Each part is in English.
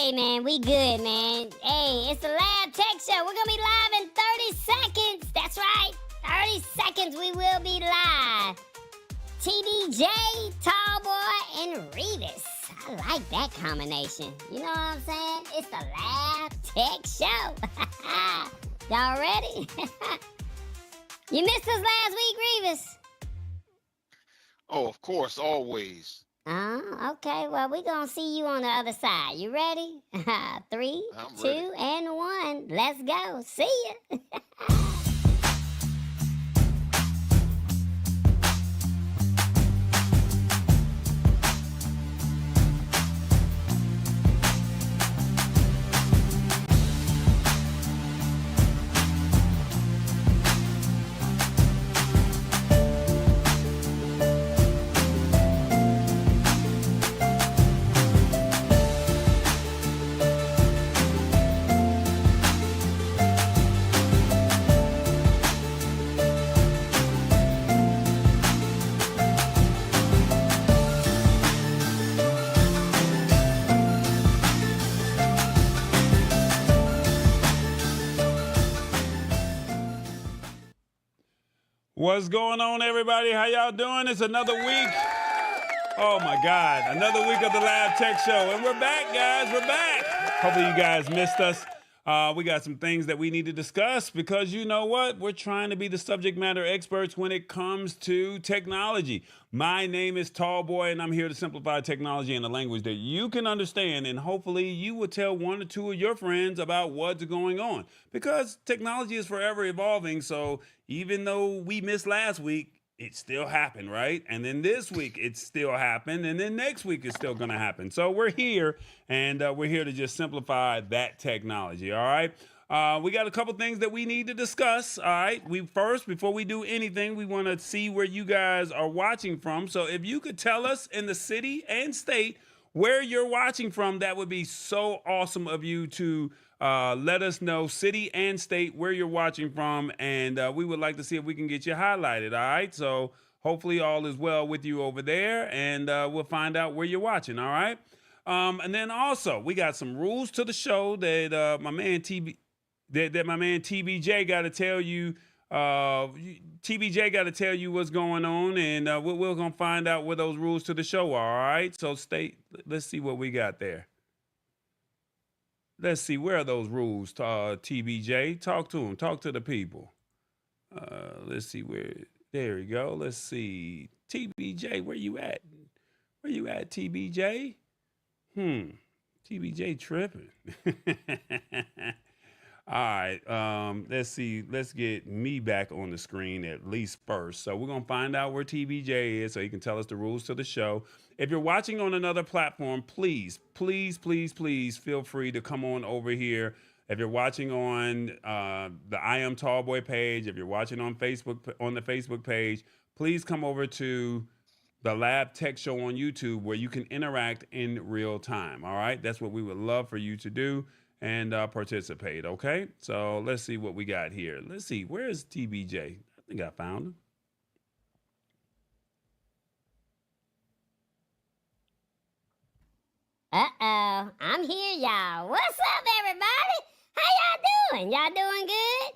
Hey, man, we good, man. Hey, it's the Lab Tech Show. We're going to be live in 30 seconds. That's right. 30 seconds we will be live. TBJ, Tallboy, and Revis. I like that combination. You know what I'm saying? It's the Lab Tech Show. Y'all ready? You missed us last week, Revis. Oh, of course, always. Okay. Well, we're going to see you on the other side. You ready? 3, I'm 2, ready. and 1. Let's go. See ya. What's going on, everybody? How y'all doing? It's another week. Oh my God, another week of the Lab Tech Show. And we're back, guys. We're back. Hopefully you guys missed us. We got some things that we need to discuss because you know what? We're trying to be the subject matter experts when it comes to technology. My name is Tallboy, and I'm here to simplify technology in a language that you can understand. And hopefully you will tell one or two of your friends about what's going on because technology is forever evolving. So even though we missed last week, it still happened, right? And then this week it still happened, and then next week it's still gonna happen. So we're here, and we're here to just simplify that technology, all right? We got a couple things that we need to discuss, all right? Before we do anything, we wanna see where you guys are watching from. So if you could tell us in the city and state where you're watching from, that would be so awesome of you to let us know, city and state, where you're watching from, and we would like to see if we can get you highlighted, all right? So hopefully all is well with you over there, and we'll find out where you're watching, all right? And then also, we got some rules to the show that my man TBJ got to tell you. TBJ got to tell you what's going on, and we're going to find out what those rules to the show are, all right? So let's see what we got there. Let's see, where are those rules, TBJ? Talk to them. Talk to the people. Let's see where. There we go. Let's see. TBJ, where you at? Where you at, TBJ? TBJ tripping. All right. Let's see. Let's get me back on the screen at least first. So we're going to find out where TBJ is so he can tell us the rules to the show. If you're watching on another platform, please feel free to come on over here. If you're watching on the I Am Tallboy page, if you're watching on Facebook, on the Facebook page, please come over to the Lab Tech Show on YouTube where you can interact in real time. All right. That's what we would love for you to do and participate. Okay. So let's see what we got here. Let's see. Where is TBJ? I think I found him. Uh-oh, I'm here, y'all. What's up, everybody? How y'all doing? Y'all doing good?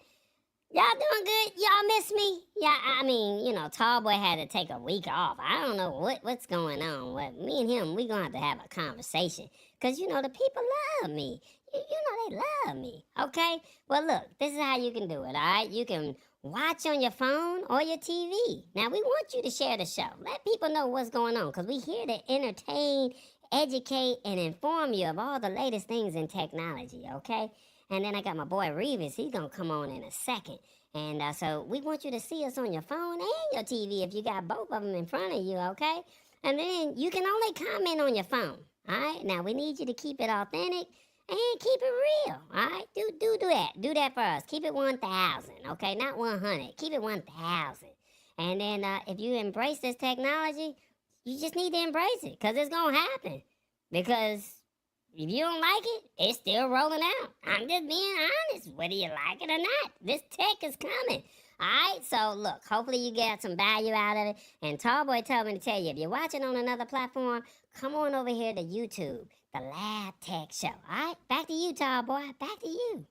Y'all doing good? Y'all miss me? Yeah, I mean, you know, Tallboy had to take a week off. I don't know what's going on. What me and him, we gonna have a conversation. Cause you know the people love me. You know they love me. Okay? Well look, this is how you can do it, alright? You can watch on your phone or your TV. Now we want you to share the show. Let people know what's going on. Cause we here to entertain, educate, and inform you of all the latest things in technology, okay? And then I got my boy Revis. He's going to come on in a second. And so we want you to see us on your phone and your TV if you got both of them in front of you, okay? And then you can only comment on your phone, all right? Now, we need you to keep it authentic and keep it real, all right? Do that. Do that for us. Keep it 1,000, okay? Not 100. Keep it 1,000. And then if you embrace this technology, you just need to embrace it because it's going to happen. Because if you don't like it, it's still rolling out. I'm just being honest, whether you like it or not. This tech is coming. All right, so look, hopefully you get some value out of it. And Tallboy told me to tell you, if you're watching on another platform, come on over here to YouTube. the Lab Tech Show. All right, back to you, tall boy. Back to you.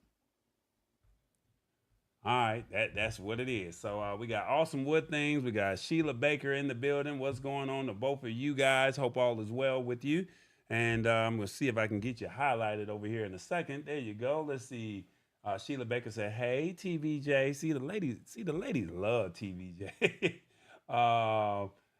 All right, that's what it is. So we got Awesome Wood Things. We got Sheila Baker in the building. What's going on to both of you guys? Hope all is well with you. And I'm gonna see if I can get you highlighted over here in a second. There you go. Let's see. Sheila Baker said, "Hey, TVJ." See the ladies love TVJ.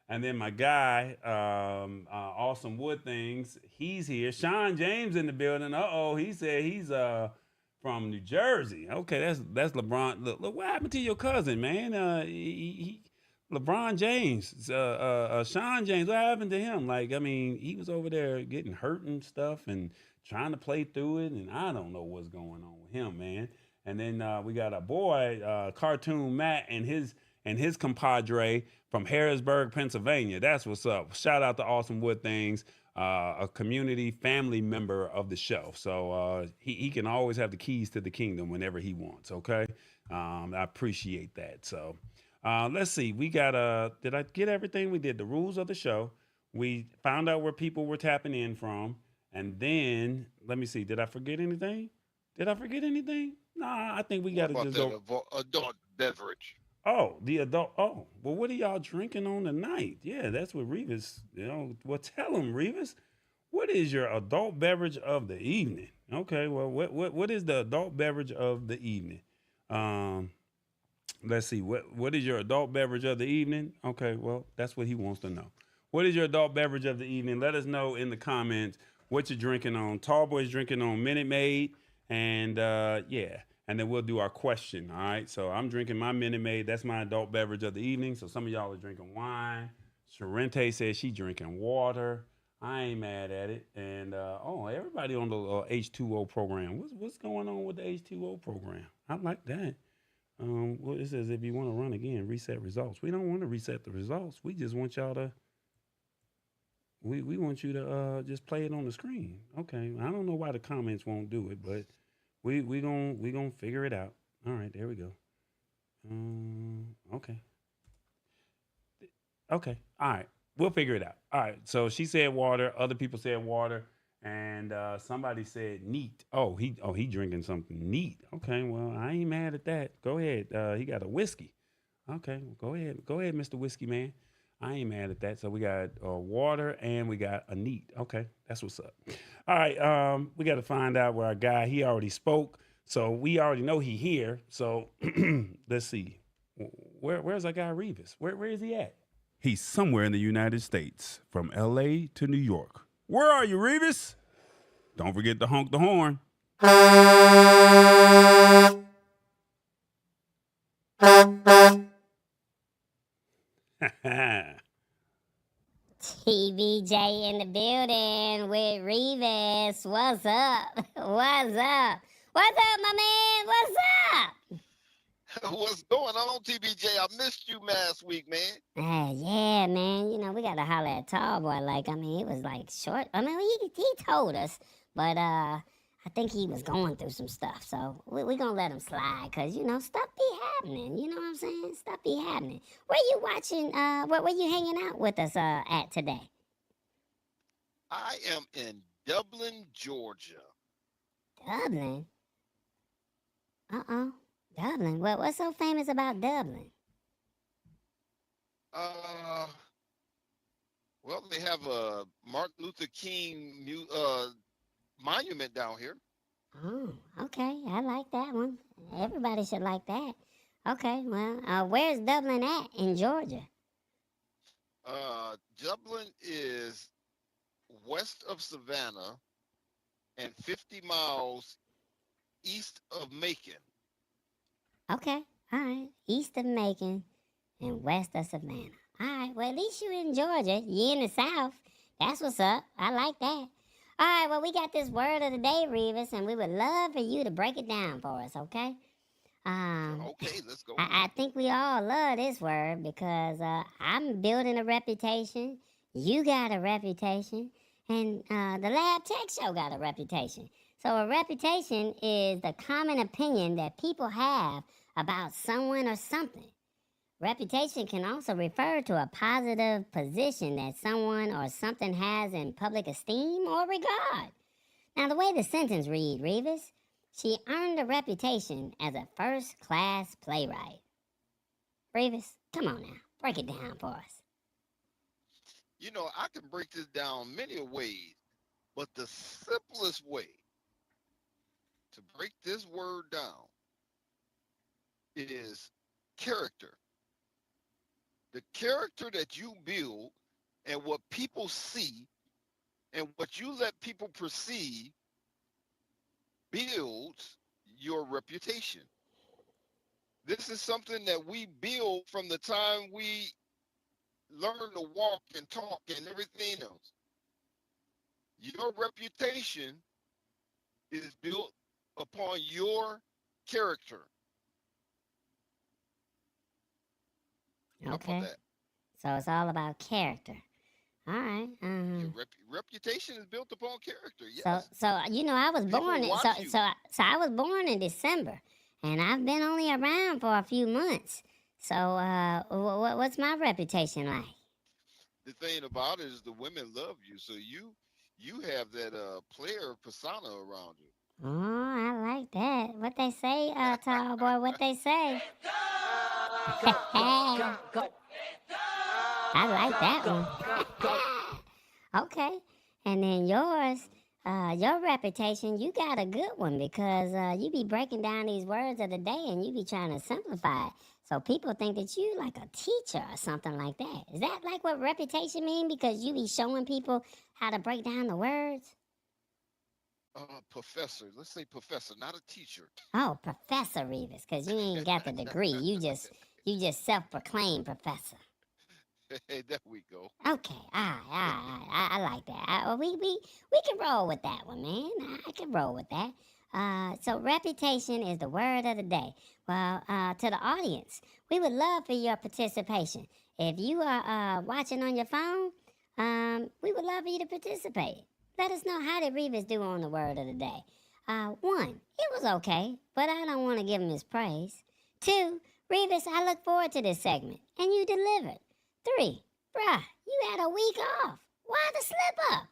And then my guy, Awesome Wood Things, he's here. Sean James in the building. He said he's from New Jersey. Okay, that's LeBron. Look, what happened to your cousin, man? LeBron James, Sean James. What happened to him? Like, I mean, he was over there getting hurt and stuff, and trying to play through it, and I don't know what's going on with him, man. And then we got a boy, Cartoon Matt, and his compadre from Harrisburg, Pennsylvania. That's what's up. Shout out to Awesome Wood Things. A community family member of the show. So he can always have the keys to the kingdom whenever he wants, okay? I appreciate that. So let's see. We got, did I get everything? We did the rules of the show. We found out where people were tapping in from. And then, let me see. Did I forget anything? Nah, I think we got to just go. Adult beverage. Oh, the adult. Oh, well, what are y'all drinking on tonight? Yeah, that's what Revis, well, tell him, Revis, what is your adult beverage of the evening? Okay, well, what is the adult beverage of the evening? Let's see, what is your adult beverage of the evening? Okay, well, that's what he wants to know. What is your adult beverage of the evening? Let us know in the comments what you're drinking on. Tallboy's drinking on Minute Maid, and yeah. And then we'll do our question, all right? So I'm drinking my Minute Maid. That's my adult beverage of the evening. So some of y'all are drinking wine. Sorrente says she drinking water. I ain't mad at it. And, everybody on the H2O program. What's going on with the H2O program? I like that. Well, it says if you want to run again, reset results. We don't want to reset the results. We just want y'all to, we want you to just play it on the screen. Okay, I don't know why the comments won't do it, but we gonna figure it out. All right, there we go. Okay. Okay. All right. We'll figure it out. All right. So she said water. Other people said water, and somebody said neat. He drinking something neat. Okay. Well, I ain't mad at that. Go ahead. He got a whiskey. Okay. Go ahead, Mr. Whiskey Man. I ain't mad at that. So we got water and we got a neat. Okay, that's what's up. All right, we got to find out where our guy, he already spoke. So we already know he here. So let's see. Where's our guy Revis? Where is he at? He's somewhere in the United States, from L.A. to New York. Where are you, Revis? Don't forget to honk the horn. TVJ in the building with Revis. What's up? What's up? What's up, my man? What's up? What's going on, TBJ? I missed you last week, man. Yeah, man. You know, we got to holler at Tallboy. Like, I mean, it was like short. I mean, he told us, but I think he was going through some stuff. So we going to let him slide because, you know, stuff be happening. You know what I'm saying? Stuff be happening. Where you watching? Where you hanging out with us at today? I am in Dublin, Georgia. Dublin? Dublin? What's so famous about Dublin? Well, they have a Martin Luther King monument down here. Oh, okay. I like that one. Everybody should like that. Okay, well, where's Dublin at in Georgia? Dublin is west of Savannah and 50 miles east of Macon. Okay, all right. East of Macon and west of Savannah. All right, well, at least you in Georgia. You in the South. That's what's up. I like that. All right, well, we got this word of the day, Revis, and we would love for you to break it down for us, okay? Okay, let's go. I think we all love this word because I'm building a reputation. You got a reputation. And the Lab Tech Show got a reputation. So a reputation is the common opinion that people have about someone or something. Reputation can also refer to a positive position that someone or something has in public esteem or regard. Now, the way the sentence read, Revis, she earned a reputation as a first-class playwright. Revis, come on now, break it down for us. You know, I can break this down many ways, but the simplest way to break this word down is character. The character that you build and what people see and what you let people perceive builds your reputation. This is something that we build from the time we learn to walk and talk and everything else. Your reputation is built upon your character. How about Okay. that? So it's all about character. All right. Your reputation is built upon character. So, Yes. I was People born in watch you. so I was born in December, and I've been only around for a few months. So, what's my reputation like? The thing about it is the women love you, so you have that player persona around you. Oh, I like that. What they say, tall boy? What they say? I like that one. Okay, and then yours, your reputation, you got a good one because you be breaking down these words of the day and you be trying to simplify it. So people think that you like a teacher or something like that. Is that like what reputation mean? Because you be showing people how to break down the words? Professor. Let's say professor, not a teacher. Oh, Professor Revis, because you ain't got the degree. You just self-proclaimed professor. Hey, there we go. Okay, I like that. We can roll with that one, man. I can roll with that. So reputation is the word of the day. Well, to the audience, we would love for your participation. If you are watching on your phone, we would love for you to participate. Let us know how did Revis do on the word of the day. 1, it was okay, but I don't want to give him his praise. 2, Revis, I look forward to this segment, and you delivered. 3, bruh, you had a week off. Why the slip up?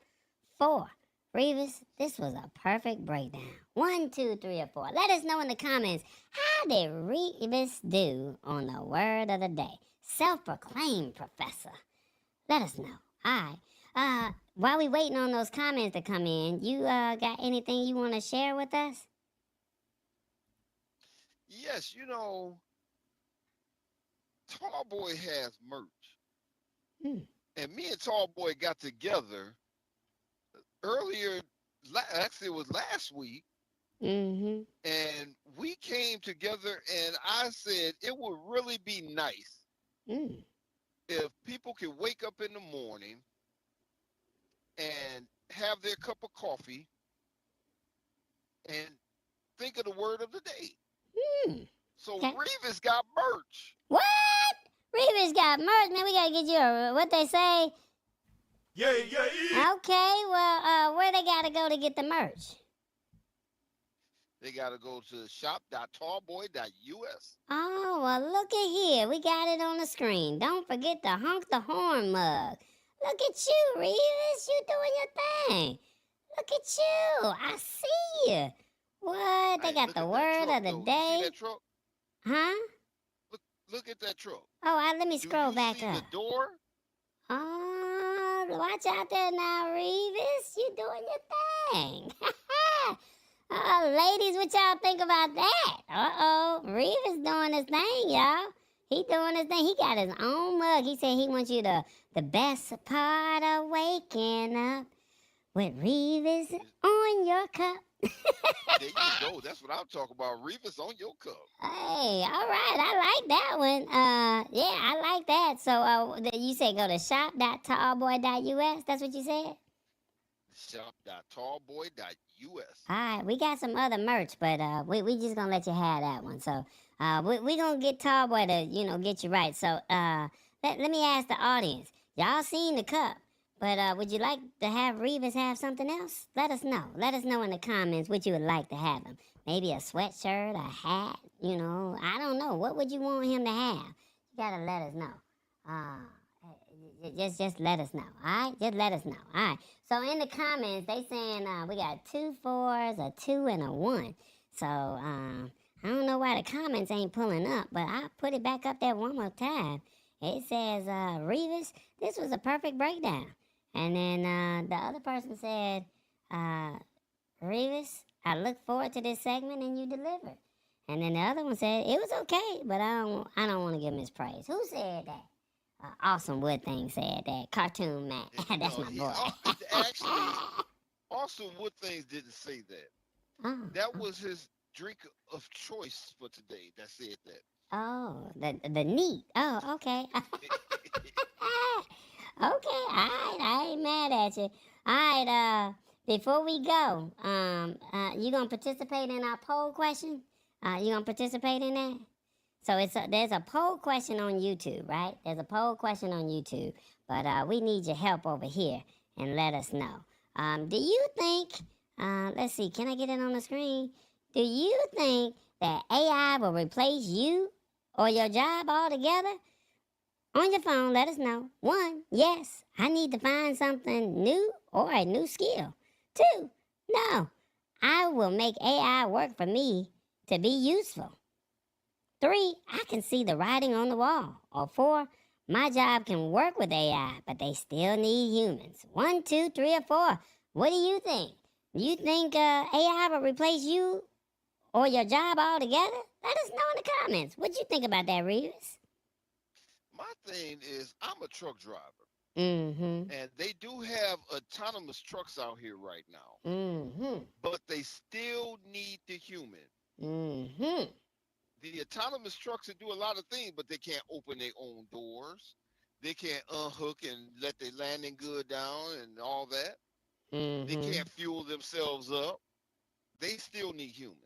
4, Revis, this was a perfect breakdown. 1, 2, 3, or 4. Let us know in the comments, how did Revis do on the word of the day? Self-proclaimed professor. Let us know. All right. While we waiting on those comments to come in, you got anything you want to share with us? Yes, you know, Tallboy has merch. And me and Tallboy got together earlier, actually it was last week, Mm-hmm. and we came together and I said it would really be nice if people could wake up in the morning and have their cup of coffee and think of the word of the day. So Okay. Revis got merch. What? Revis got merch, man. We gotta get you what they say. Yeah. Okay, well, where they gotta go to get the merch? They gotta go to shop.tallboy.us. Oh, well, look at here. We got it on the screen. Don't forget to honk the horn mug. Look at you, Revis. You doing your thing. Look at you. I see you. What? They Hey, got look the at that word truck, of the though. You day. see that truck? Huh? Look at that truck. Oh, let me Do scroll you back see up. the door? Oh, watch out there now, Revis. You doing your thing. Ladies, what y'all think about that? Revis doing his thing, y'all. He doing his thing. He got his own mug. He said he wants you to the best part of waking up with Revis on your cup. There you go. That's what I'm talking about. Revis on your cup. Hey, all right. I like that one. Yeah, I like that. So, you say go to shop.tallboy.us. That's what you said? Shop.tallboy.us. All right, we got some other merch, but we just gonna let you have that one. So we gonna get Tallboy to get you right. So let me ask the audience. Y'all seen the cup, but would you like to have Revis have something else? Let us know. Let us know in the comments what you would like to have him. Maybe a sweatshirt, a hat. I don't know. What would you want him to have? You gotta let us know. Just let us know. All right, just let us know. All right. So in the comments, they saying we got 2 4s, a 2, and a 1. So I don't know why the comments ain't pulling up, but I'll put it back up there one more time. It says, Revis, this was a perfect breakdown. And then the other person said, Revis, I look forward to this segment and you delivered. And then the other one said, it was okay, but I don't want to give him his praise. Who said that? Awesome Wood Thing said that. Cartoon Matt. That's my boy. Actually, Awesome Wood Things didn't say that. Oh, That was his drink of choice for today that said that. oh, the neat. Oh, okay. Okay, all right. I ain't mad at you. All right. Before we go, you gonna participate in our poll question? You gonna participate in that? So there's a poll question on YouTube, right? There's a poll question on YouTube, but we need your help over here and let us know. Do you think? Let's see. Can I get it on the screen? Do you think that AI will replace you or your job altogether? On your phone, let us know. 1, yes, I need to find something new or a new skill. 2, no, I will make AI work for me to be useful. 3, I can see the writing on the wall. Or 4, my job can work with AI, but they still need humans. 1, 2, 3, or 4. What do you think? Do you think AI will replace you or your job altogether? Let us know in the comments. What you think about that, Reeves? My thing is, I'm a truck driver. Mm-hmm. And they do have autonomous trucks out here right now. Mm-hmm. But they still need the human. Mm-hmm. The autonomous trucks can do a lot of things, but they can't open their own doors. They can't unhook and let their landing good down and all that. They Mm-hmm. can't fuel themselves up. They still need humans.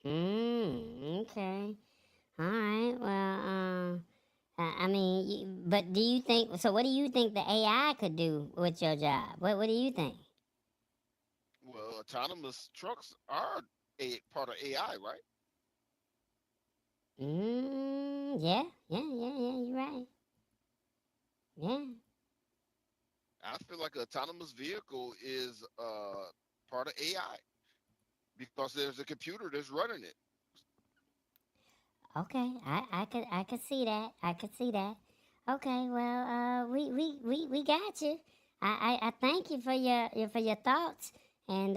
Okay. All right. Well, I mean, but do you think? So, what do you think the AI could do with your job? What do you think? Well, autonomous trucks are a part of AI, right? Yeah. You're right. Yeah. I feel like an autonomous vehicle is part of AI because there's a computer that's running it. Okay. I could see that. I could see that. Okay. Well, we got you. I thank you for your thoughts. And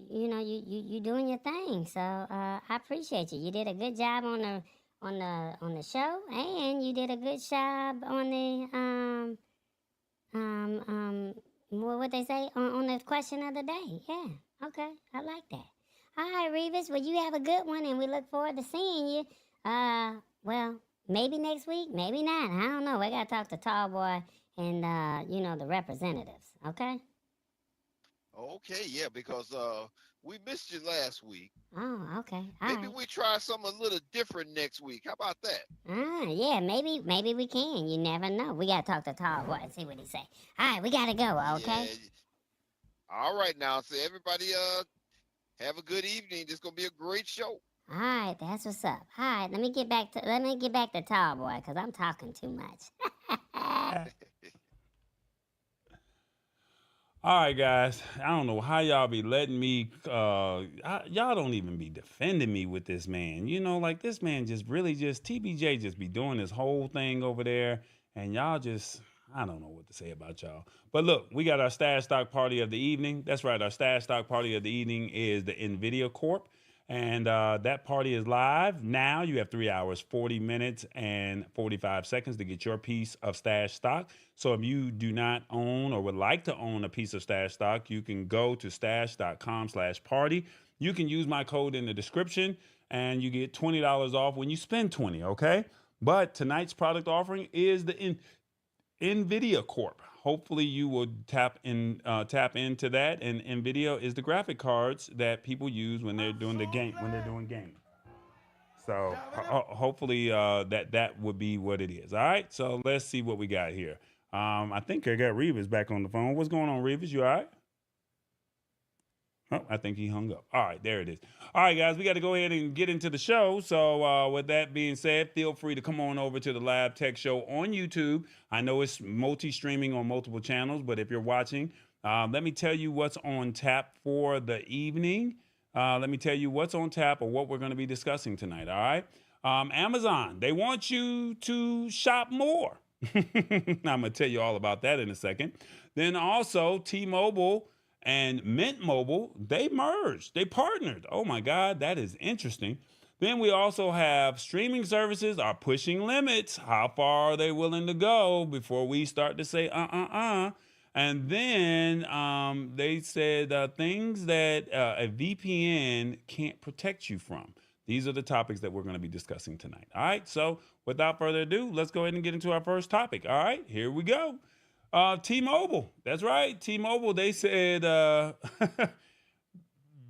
you doing your thing, so I appreciate you. You did a good job on the show, and you did a good job on the what they say on the question of the day. Yeah, okay, I like that. All right, Revis, well you have a good one, and we look forward to seeing you. Well, maybe next week, maybe not. I don't know. We gotta talk to Tall Boy and the representatives. Okay. Okay, yeah, because we missed you last week. Oh, okay. All Maybe right. we try something a little different next week. How about that? Yeah, maybe we can. You never know. We gotta talk to Tall Boy and see what he say. All right, we gotta go. Okay. Yeah. All right now. So everybody have a good evening. This is gonna be a great show. All right, that's what's up. All right, let me get back to Tall Boy because I'm talking too much. All right, guys. I don't know how y'all be letting me. Y'all don't even be defending me with this man. Like this man just really just TBJ just be doing this whole thing over there, and y'all just I don't know what to say about y'all. But look, we got our stash stock party of the evening. That's right, our stash stock party of the evening is the Nvidia Corp. And that party is live now. You have 3 hours, 40 minutes, and 45 seconds to get your piece of stash stock. So if you do not own or would like to own a piece of stash stock, you can go to stash.com/party. You can use my code in the description and you get $20 off when you spend 20, okay? But tonight's product offering is the Nvidia Corp. Hopefully you will tap into that. And Nvidia is the graphic cards that people use when they're doing gaming. So hopefully that would be what it is. All right. So let's see what we got here. I think I got Reeves back on the phone. What's going on, Reeves? You all right? Oh, I think he hung up. All right, there it is. All right, guys, we got to go ahead and get into the show. So, with that being said, feel free to come on over to the Lab Tech Show on YouTube. I know it's multi-streaming on multiple channels, but if you're watching, let me tell you what's on tap for the evening. Let me tell you what's on tap or what we're going to be discussing tonight. All right, Amazon, they want you to shop more. I'm going to tell you all about that in a second. Then also, T-Mobile and Mint Mobile, they merged, they partnered. Oh my God, that is interesting. Then we also have streaming services are pushing limits. How far are they willing to go before we start to say, And then they said things that a VPN can't protect you from. These are the topics that we're going to be discussing tonight. All right. So without further ado, let's go ahead and get into our first topic. All right. Here we go. T-Mobile. That's right. T-Mobile, they said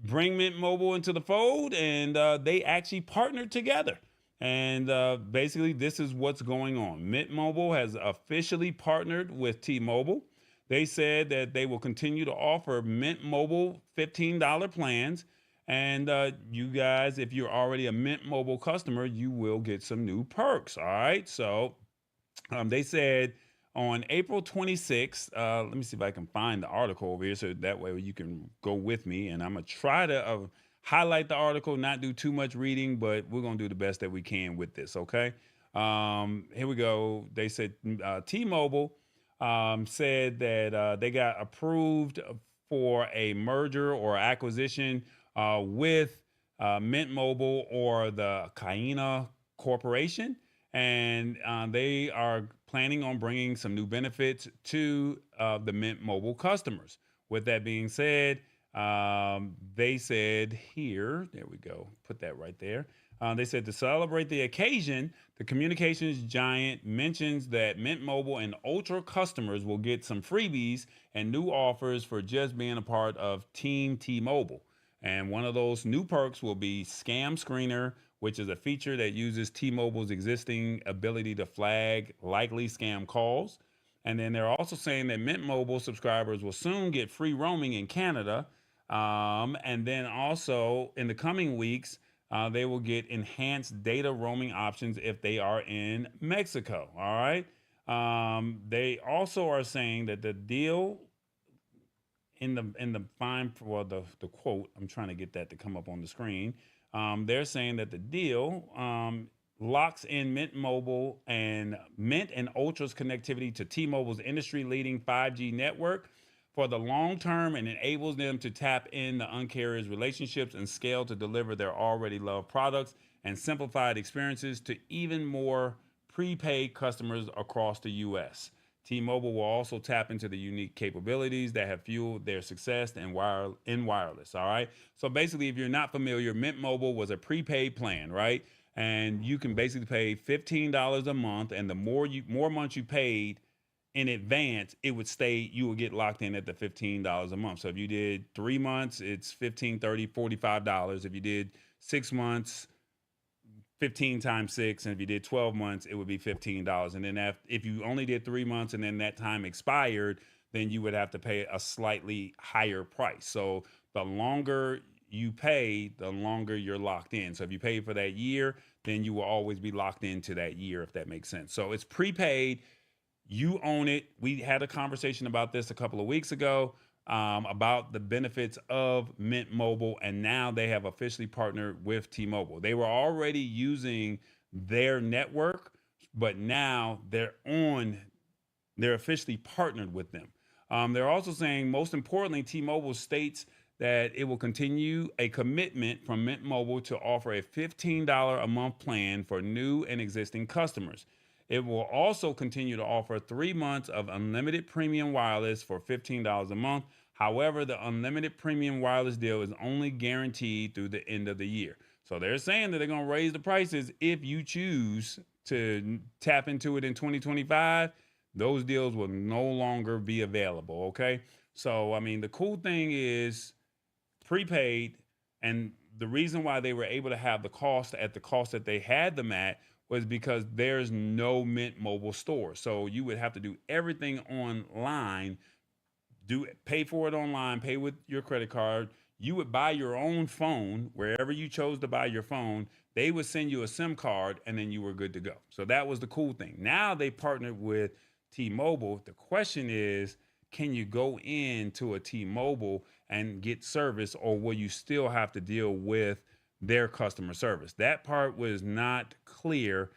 bring Mint Mobile into the fold, and they actually partnered together. And basically, this is what's going on. Mint Mobile has officially partnered with T-Mobile. They said that they will continue to offer Mint Mobile $15 plans. And you guys, if you're already a Mint Mobile customer, you will get some new perks. All right. So they said on April 26th, let me see if I can find the article over here so that way you can go with me. And I'm going to try to highlight the article, not do too much reading, but we're going to do the best that we can with this, okay? Here we go. They said T-Mobile said that they got approved for a merger or acquisition with Mint Mobile or the Kaina Corporation. And they are planning on bringing some new benefits to the Mint Mobile customers. With that being said, they said here, there we go, put that right there. They said to celebrate the occasion, the communications giant mentions that Mint Mobile and Ultra customers will get some freebies and new offers for just being a part of Team T-Mobile. And one of those new perks will be Scam Screener, which is a feature that uses T-Mobile's existing ability to flag likely scam calls. And then they're also saying that Mint Mobile subscribers will soon get free roaming in Canada. And then also in the coming weeks, they will get enhanced data roaming options if they are in Mexico. All right. They also are saying that the deal in the fine, well, the quote, I'm trying to get that to come up on the screen. They're saying that the deal locks in Mint Mobile and Mint and Ultra's connectivity to T-Mobile's industry-leading 5G network for the long term and enables them to tap in the Un-carrier's relationships and scale to deliver their already loved products and simplified experiences to even more prepaid customers across the U.S. T-Mobile will also tap into the unique capabilities that have fueled their success in wireless. All right. So basically, if you're not familiar, Mint Mobile was a prepaid plan, right? And you can basically pay $15 a month, and the more months you paid in advance, it would stay. You would get locked in at the $15 a month. So if you did 3 months, it's $15, $30, $45. If you did 6 months, 15 times 6, and if you did 12 months, it would be $15. And then if you only did 3 months and then that time expired, then you would have to pay a slightly higher price. So the longer you pay, the longer you're locked in. So if you pay for that year, then you will always be locked into that year, if that makes sense. So it's prepaid. You own it. We had a conversation about this a couple of weeks ago. About the benefits of Mint Mobile, and now they have officially partnered with T-Mobile. They were already using their network, but now they're officially partnered with them. They're also saying, most importantly, T-Mobile states that it will continue a commitment from Mint Mobile to offer a $15 a month plan for new and existing customers. It will also continue to offer 3 months of unlimited premium wireless for $15 a month. However, the unlimited premium wireless deal is only guaranteed through the end of the year. So they're saying that they're going to raise the prices if you choose to tap into it in 2025. Those deals will no longer be available, okay? So, I mean, the cool thing is prepaid, and the reason why they were able to have the cost at the cost that they had them at was because there's no Mint Mobile store. So you would have to do everything online, pay for it online, pay with your credit card. you would buy your own phone wherever you chose to buy your phone. They would send you a SIM card and then you were good to go. So that was the cool thing. Now they partnered with T-Mobile. The question is, can you go into a T-Mobile and get service, or will you still have to deal with their customer service? That part was not clear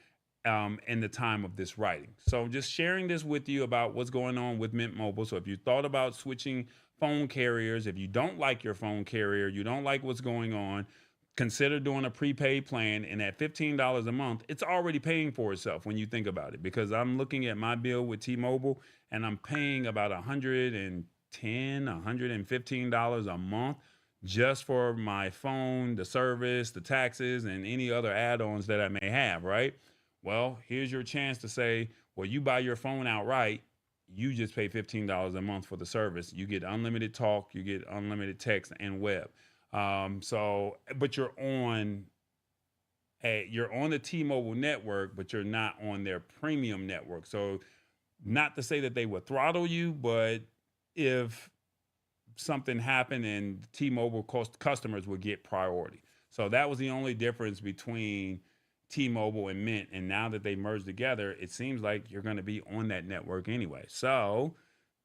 in the time of this writing. So I'm just sharing this with you about what's going on with Mint Mobile. So if you thought about switching phone carriers, if you don't like your phone carrier, you don't like what's going on, consider doing a prepaid plan. And at $15 a month, it's already paying for itself when you think about it, because I'm looking at my bill with T-Mobile and I'm paying about $110, $115 a month just for my phone, the service, the taxes, and any other add-ons that I may have, right? Well, here's your chance to say, well, you buy your phone outright, you just pay $15 a month for the service. You get unlimited talk, you get unlimited text and web. But you're on the T-Mobile network, but you're not on their premium network. So not to say that they would throttle you, but if something happened and T-Mobile customers would get priority. So that was the only difference between T-Mobile and Mint. And now that they merged together, it seems like you're going to be on that network anyway. So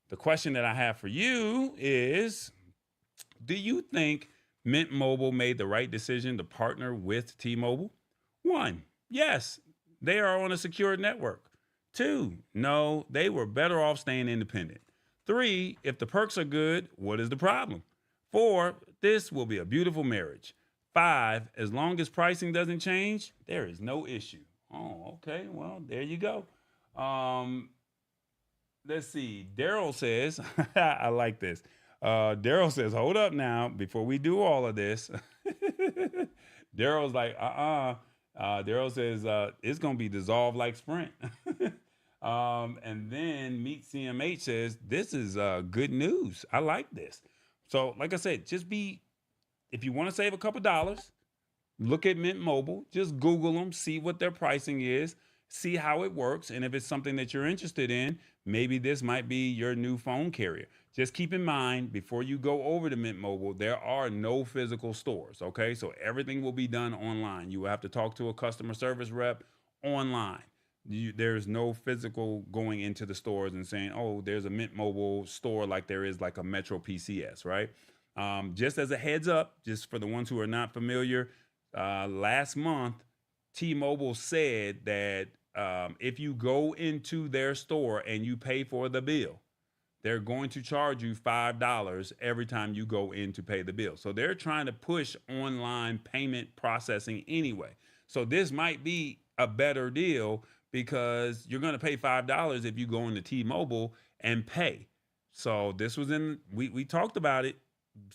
the question that I have for you is, do you think Mint Mobile made the right decision to partner with T-Mobile? 1, yes, they are on a secure network. 2, no, they were better off staying independent. 3, if the perks are good, what is the problem? 4, this will be a beautiful marriage. 5, as long as pricing doesn't change, there is no issue. Oh, okay. Well, there you go. Let's see. Daryl says, I like this. Daryl says, hold up now, before we do all of this. Daryl's like, Daryl says, it's going to be dissolved like Sprint. And then Meet CMH says, this is good news. I like this. So, like I said, if you want to save a couple dollars, look at Mint Mobile. Just Google them, see what their pricing is, see how it works. And if it's something that you're interested in, maybe this might be your new phone carrier. Just keep in mind, before you go over to Mint Mobile, there are no physical stores, okay? So everything will be done online. You will have to talk to a customer service rep online. There's no physical going into the stores and saying, oh, there's a Mint Mobile store like there is like a Metro PCS, right? Just as a heads up, just for the ones who are not familiar, last month, T-Mobile said that if you go into their store and you pay for the bill, they're going to charge you $5 every time you go in to pay the bill. So they're trying to push online payment processing anyway. So this might be a better deal because you're going to pay $5 if you go into T-Mobile and pay. So this was we talked about it.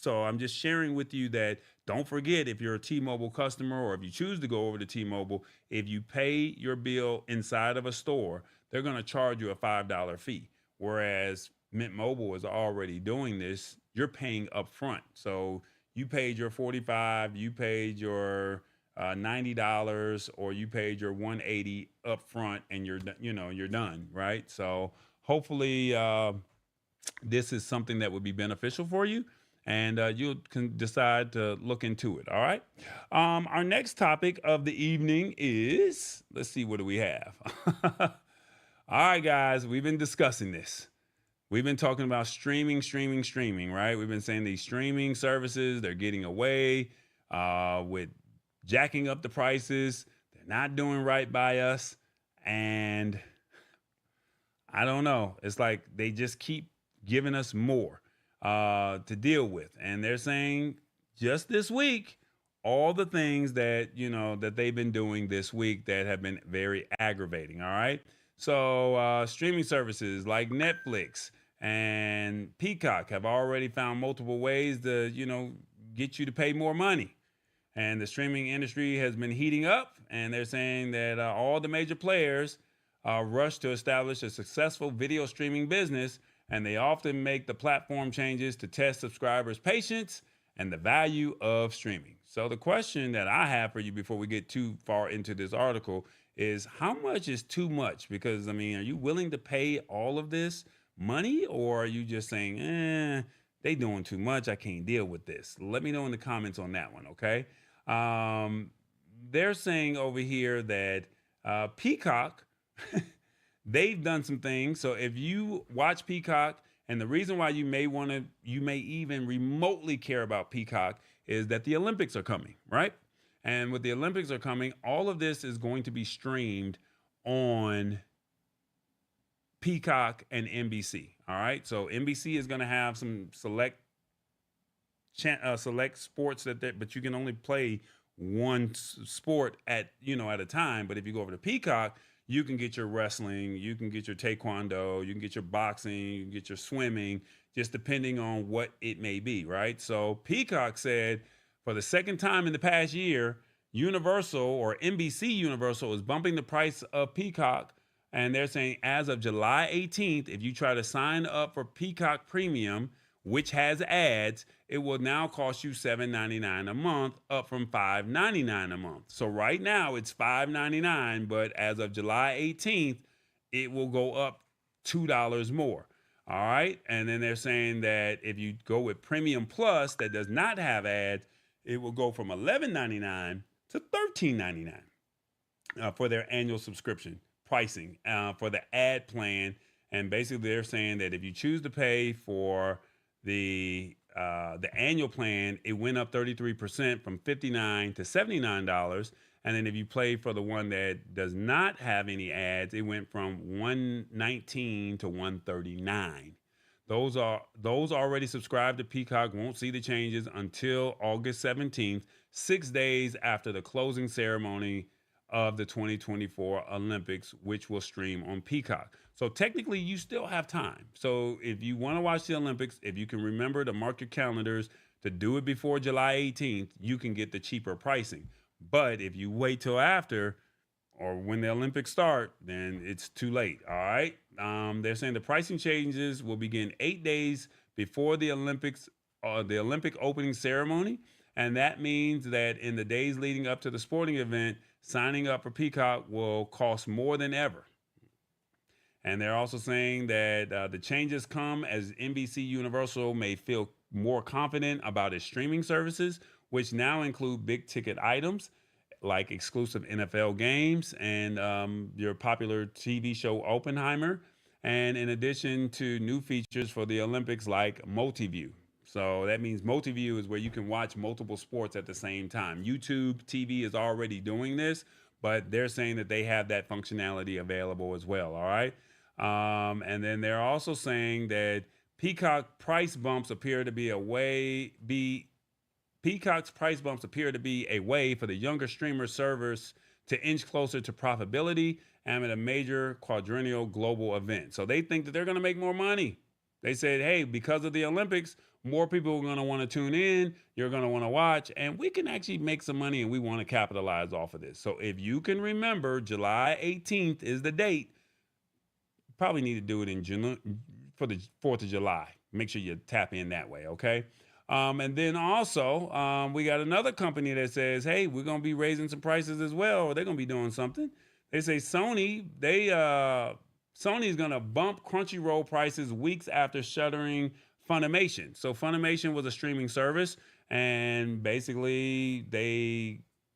So I'm just sharing with you that don't forget, if you're a T-Mobile customer or if you choose to go over to T-Mobile, if you pay your bill inside of a store, they're going to charge you a $5 fee. Whereas Mint Mobile is already doing this, you're paying up front. So you paid your $45, you paid your $90, or you paid your $180 up front, and you're done, right? So hopefully this is something that would be beneficial for you, and you can decide to look into it. All right. Our next topic of the evening is, let's see, what do we have? All right, guys, we've been discussing this. We've been talking about streaming, right? We've been saying these streaming services, they're getting away with jacking up the prices. They're not doing right by us. And I don't know. It's like they just keep giving us more to deal with. And they're saying just this week, all the things that, that they've been doing this week that have been very aggravating. All right. So streaming services like Netflix and Peacock have already found multiple ways to, get you to pay more money. And the streaming industry has been heating up, and they're saying that all the major players rush to establish a successful video streaming business, and they often make the platform changes to test subscribers' patience and the value of streaming. So the question that I have for you before we get too far into this article is, how much is too much? Because, are you willing to pay all of this money, or are you just saying, they doing too much. I can't deal with this. Let me know in the comments on that one, okay? They're saying over here that Peacock, they've done some things. So if you watch Peacock, and the reason why you may even remotely care about Peacock is that the Olympics are coming, right? And with the Olympics are coming, all of this is going to be streamed on Peacock and NBC. All right. So NBC is going to have some select sports but you can only play one sport at a time. But if you go over to Peacock, you can get your wrestling, you can get your taekwondo, you can get your boxing, you can get your swimming, just depending on what it may be, right? So Peacock said for the second time in the past year, Universal or NBC Universal is bumping the price of Peacock. And they're saying as of July 18th, if you try to sign up for Peacock Premium, which has ads, it will now cost you $7.99 a month, up from $5.99 a month. So right now it's $5.99, but as of July 18th, it will go up $2 more. All right. And then they're saying that if you go with Premium Plus that does not have ads, it will go from $11.99 to $13.99 for their annual subscription pricing for the ad plan. And basically they're saying that if you choose to pay for the annual plan, it went up 33% from $59 to $79. And then if you play for the one that does not have any ads, it went from $119 to $139. Those already subscribed to Peacock won't see the changes until August 17th, 6 days after the closing ceremony of the 2024 Olympics, which will stream on Peacock. So technically you still have time. So if you want to watch the Olympics, if you can remember to mark your calendars to do it before July 18th, you can get the cheaper pricing. But if you wait till after or when the Olympics start, then it's too late. All right. They're saying the pricing changes will begin 8 days before the Olympics, the Olympic opening ceremony. And that means that in the days leading up to the sporting event, signing up for Peacock will cost more than ever. And they're also saying that the changes come as NBC Universal may feel more confident about its streaming services, which now include big ticket items like exclusive NFL games and your popular TV show Oppenheimer. And in addition to new features for the Olympics like Multiview. So that means Multiview is where you can watch multiple sports at the same time. YouTube TV is already doing this, but they're saying that they have that functionality available as well. All right. And then they're also saying that Peacock's price bumps appear to be a way for the younger streamer servers to inch closer to profitability amid a major quadrennial global event. So they think that they're going to make more money. They said, hey, because of the Olympics, more people are going to want to tune in. You're going to want to watch, and we can actually make some money, and we want to capitalize off of this. So if you can remember, July 18th is the date. You probably need to do it in June for the 4th of July. Make sure you tap in that way, okay? And then also, we got another company that says, hey, we're going to be raising some prices as well, or they're going to be doing something. They say Sony's going to bump Crunchyroll prices weeks after shuttering Funimation. So Funimation was a streaming service, and basically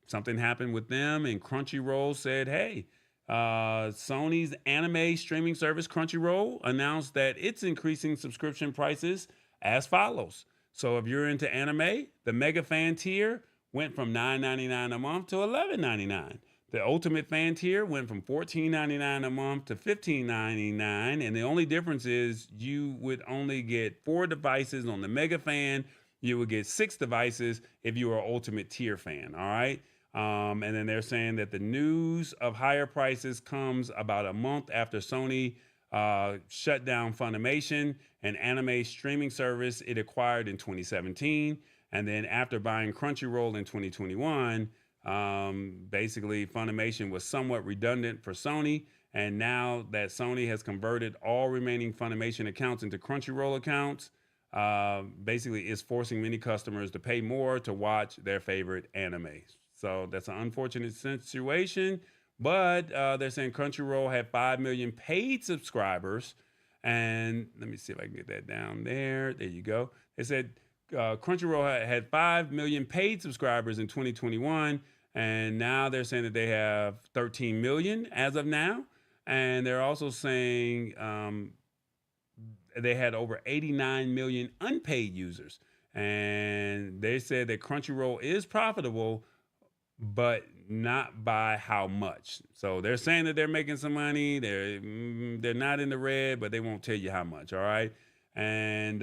something happened with them, and Crunchyroll said, hey, Sony's anime streaming service Crunchyroll announced that it's increasing subscription prices as follows. So if you're into anime, the Mega Fan tier went from $9.99 a month to $11.99. The Ultimate Fan tier went from $14.99 a month to $15.99. And the only difference is you would only get 4 devices on the Mega Fan. You would get 6 devices if you are an Ultimate tier fan. All right. And then they're saying that the news of higher prices comes about a month after Sony shut down Funimation, an anime streaming service it acquired in 2017. And then after buying Crunchyroll in 2021, basically Funimation was somewhat redundant for Sony. And now that Sony has converted all remaining Funimation accounts into Crunchyroll accounts, basically it's forcing many customers to pay more to watch their favorite anime. So that's an unfortunate situation. But they're saying Crunchyroll had 5 million paid subscribers, And let me see if I can get that down there. There you go. They said Crunchyroll had 5 million paid subscribers in 2021, and now they're saying that they have 13 million as of now. And they're also saying they had over 89 million unpaid users. And they said that Crunchyroll is profitable, but not by how much. So they're saying that they're making some money. They're not in the red, but they won't tell you how much. All right. And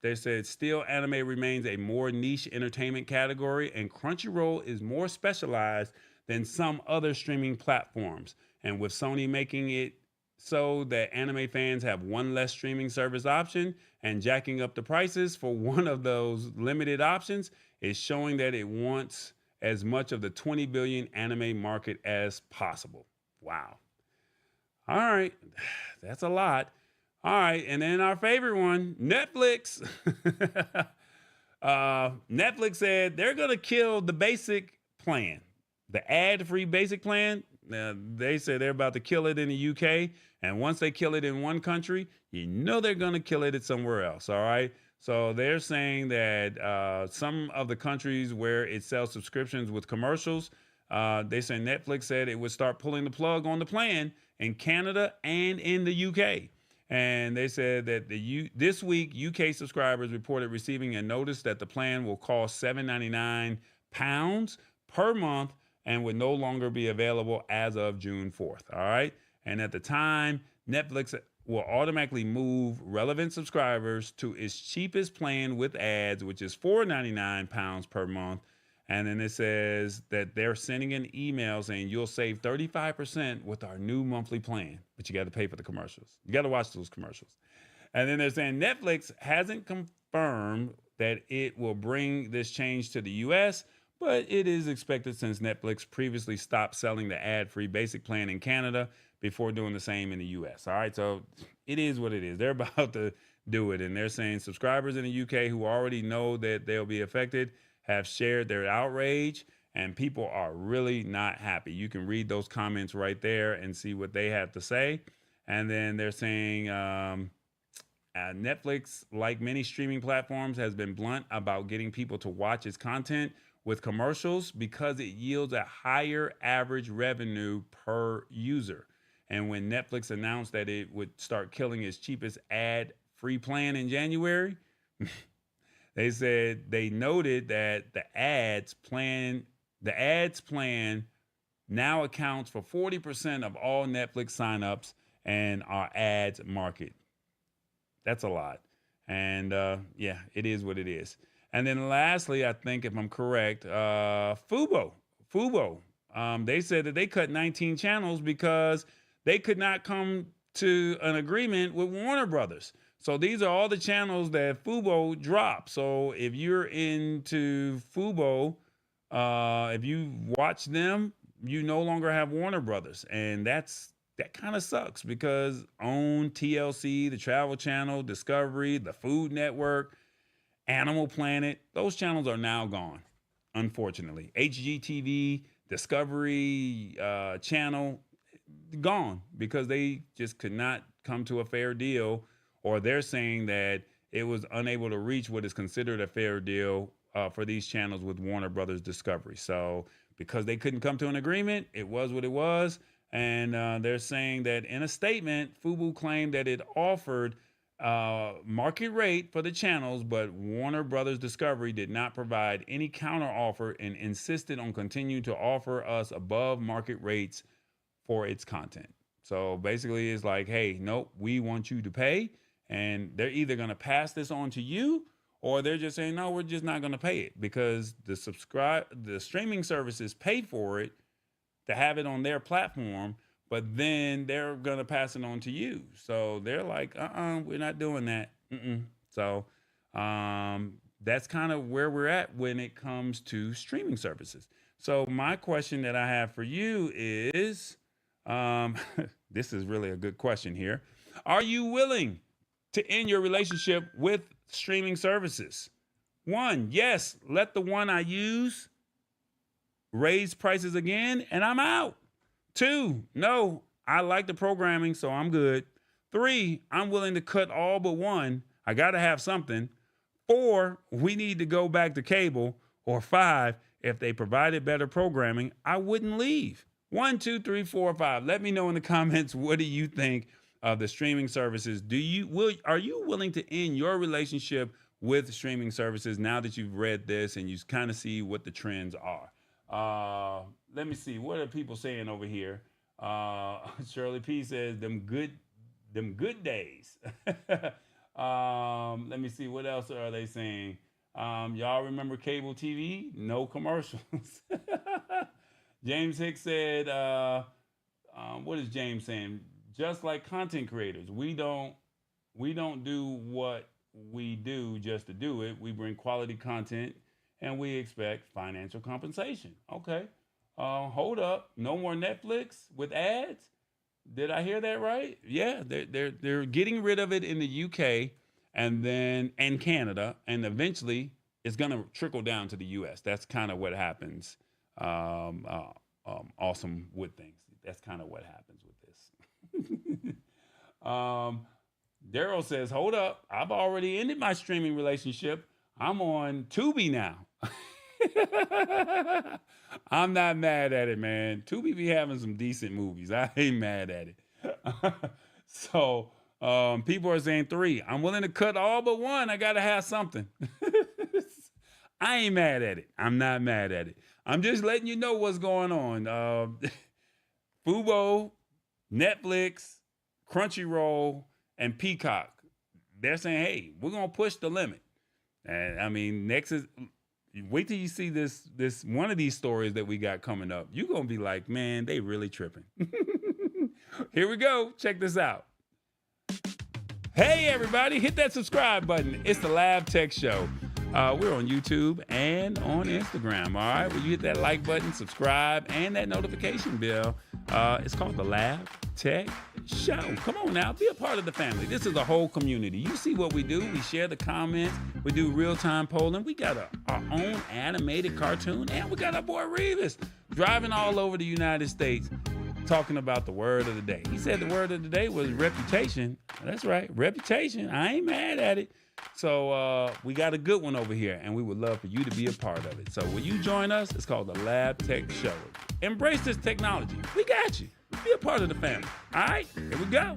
they said still anime remains a more niche entertainment category, and Crunchyroll is more specialized than some other streaming platforms. And with Sony making it so that anime fans have one less streaming service option and jacking up the prices for one of those limited options, is showing that it wants as much of the 20 billion anime market as possible. Wow. All right. That's a lot. All right. And then our favorite one, Netflix. Netflix said they're going to kill the basic plan, the ad-free basic plan. They said they're about to kill it in the UK. And once they kill it in one country, you know they're going to kill it somewhere else. All right. So they're saying that some of the countries where it sells subscriptions with commercials, they say Netflix said it would start pulling the plug on the plan in Canada and in the UK. And they said that this week, UK subscribers reported receiving a notice that the plan will cost £7.99 per month and would no longer be available as of June 4th. All right. And at the time, Netflix will automatically move relevant subscribers to its cheapest plan with ads, which is £4.99 per month. And then it says that they're sending an email saying you'll save 35% with our new monthly plan, but you got to pay for the commercials. You got to watch those commercials. And then they're saying Netflix hasn't confirmed that it will bring this change to the US, but it is expected since Netflix previously stopped selling the ad-free basic plan in Canada before doing the same in the US. All right, so it is what it is. They're about to do it, and they're saying subscribers in the UK who already know that they'll be affected have shared their outrage, and people are really not happy. You can read those comments right there and see what they have to say. And then they're saying Netflix, like many streaming platforms, has been blunt about getting people to watch its content with commercials because it yields a higher average revenue per user. And when Netflix announced that it would start killing its cheapest ad-free plan in January, they said they noted that the ads plan now accounts for 40% of all Netflix signups and our ads market. That's a lot. And yeah, it is what it is. And then lastly, I think if I'm correct, Fubo, they said that they cut 19 channels because they could not come to an agreement with Warner Brothers. So these are all the channels that Fubo dropped. So if you're into Fubo, if you watch them, you no longer have Warner Brothers. And that kind of sucks because OWN, TLC, the Travel Channel, Discovery, the Food Network, Animal Planet, those channels are now gone, unfortunately. HGTV, Discovery Channel, gone because they just could not come to a fair deal, or they're saying that it was unable to reach what is considered a fair deal for these channels with Warner Brothers Discovery. So because they couldn't come to an agreement, it was what it was. And they're saying that in a statement, Fubo claimed that it offered market rate for the channels, but Warner Brothers Discovery did not provide any counter offer and insisted on continuing to offer us above market rates for its content. So basically it's like, hey, nope, we want you to pay. And they're either going to pass this on to you, or they're just saying, no, we're just not going to pay it because the streaming services pay for it to have it on their platform, but then they're going to pass it on to you. So they're like, we're not doing that. So that's kind of where we're at when it comes to streaming services. So my question that I have for you is, this is really a good question here. Are you willing to end your relationship with streaming services? 1, yes, let the one I use raise prices again and I'm out. 2, no, I like the programming, so I'm good. 3, I'm willing to cut all but one. I got to have something. 4, we need to go back to cable. Or 5, if they provided better programming, I wouldn't leave. 1, 2, 3, 4, 5. Let me know in the comments, what do you think of the streaming services? Are you willing to end your relationship with streaming services now that you've read this and you kind of see what the trends are? Let me see. What are people saying over here? Shirley P says them good days. Let me see. What else are they saying? Y'all remember cable TV? No commercials. James Hicks said, what is James saying? Just like content creators, we don't do what we do just to do it. We bring quality content and we expect financial compensation. Okay. Hold up. No more Netflix with ads? Did I hear that right? Yeah, they're getting rid of it in the UK and Canada, and eventually it's gonna trickle down to the US. That's kind of what happens. Awesome wood things. That's kind of what happens with this. Daryl says, "Hold up, I've already ended my streaming relationship. I'm on Tubi now." I'm not mad at it, man. Tubi be having some decent movies. I ain't mad at it. So people are saying 3. I'm willing to cut all but one. I gotta have something. I ain't mad at it. I'm not mad at it. I'm just letting you know what's going on. Fubo, Netflix, Crunchyroll, and Peacock. They're saying, hey, we're gonna push the limit. And I mean, next is wait till you see this one of these stories that we got coming up. You're gonna be like, man, they really tripping. Here we go. Check this out. Hey everybody, hit that subscribe button. It's the Lab Tech Show. We're on YouTube and on Instagram. All right, well, you hit that like button, subscribe, and that notification bell. It's called the Lab Tech Show. Come on now, be a part of the family. This is a whole community. You see what we do. We share the comments. We do real-time polling. We got our own animated cartoon, and we got our boy Revis driving all over the United States talking about the word of the day. He said the word of the day was reputation. That's right, reputation. I ain't mad at it. So we got a good one over here, and we would love for you to be a part of it. So will you join us? It's called the Lab Tech Show. Embrace this technology. We got you. Be a part of the family. All right, here we go.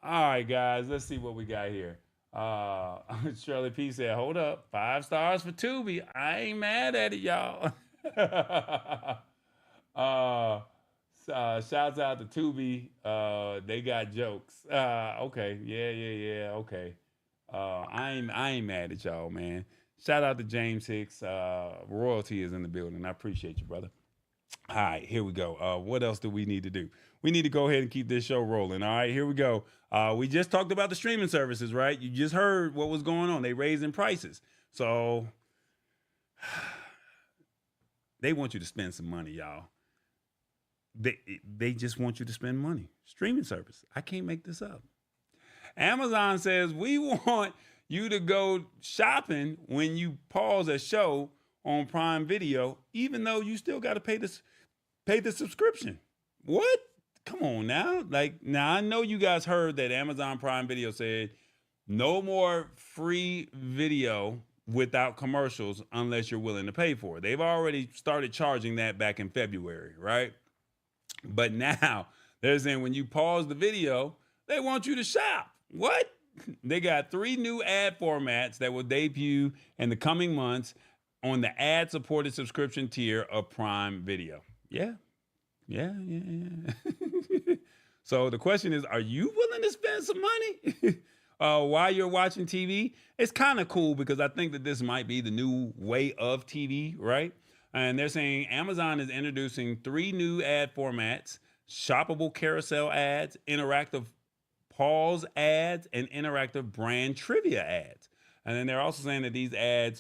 All right, guys, let's see what we got here. Shirley P said, hold up, 5 stars for Tubi. I ain't mad at it, y'all. Shouts out to Tubi. They got jokes. Okay, yeah. Okay. I ain't mad at y'all, man. Shout out to James Hicks. Royalty is in the building. I appreciate you, brother. All right, here we go. What else do we need to do? We need to go ahead and keep this show rolling. All right, here we go. We just talked about the streaming services, right? You just heard what was going on. They raising prices. So they want you to spend some money, y'all. They just want you to spend money. Streaming service. I can't make this up. Amazon says we want you to go shopping when you pause a show on Prime Video, even though you still got to pay the subscription. What? Come on now. Now I know you guys heard that Amazon Prime Video said no more free video without commercials unless you're willing to pay for it. They've already started charging that back in February, right? But now they're saying when you pause the video, they want you to shop. What? They got 3 new ad formats that will debut in the coming months on the ad-supported subscription tier of Prime Video. Yeah. So the question is, are you willing to spend some money while you're watching TV? It's kind of cool because I think that this might be the new way of TV, right? And they're saying Amazon is introducing 3 new ad formats: shoppable carousel ads, interactive pause ads, and interactive brand trivia ads. And then they're also saying that these ad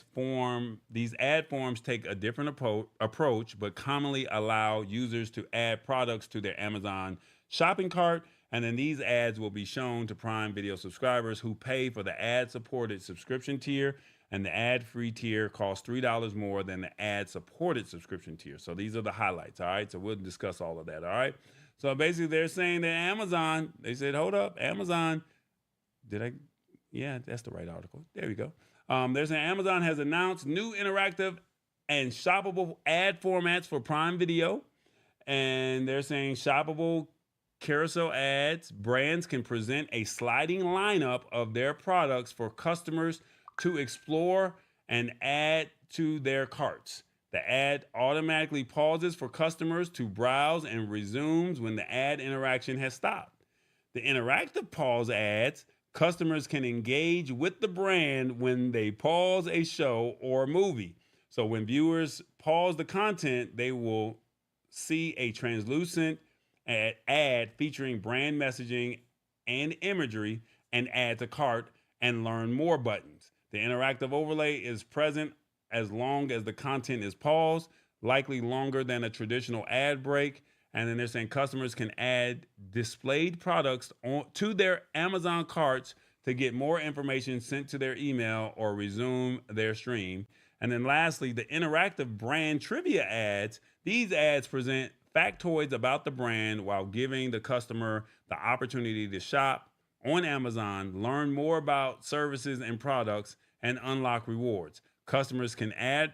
forms take a different approach, but commonly allow users to add products to their Amazon shopping cart. And then these ads will be shown to Prime Video subscribers who pay for the ad-supported subscription tier. And the ad-free tier costs $3 more than the ad-supported subscription tier. So these are the highlights, all right? So we'll discuss all of that, all right? So basically, they're saying that Amazon, they said, hold up, Amazon, yeah, that's the right article. There we go. They're saying Amazon has announced new interactive and shoppable ad formats for Prime Video. And they're saying shoppable carousel ads, brands can present a sliding lineup of their products for customers to explore and add to their carts. The ad automatically pauses for customers to browse and resumes when the ad interaction has stopped. The interactive pause ads, customers can engage with the brand when they pause a show or a movie. So when viewers pause the content, they will see a translucent ad featuring brand messaging and imagery and add to cart and learn more buttons. The interactive overlay is present as long as the content is paused, likely longer than a traditional ad break. And then they're saying customers can add displayed products to their Amazon carts to get more information sent to their email or resume their stream. And then lastly, the interactive brand trivia ads. These ads present factoids about the brand while giving the customer the opportunity to shop on Amazon, learn more about services and products, and unlock rewards. Customers can add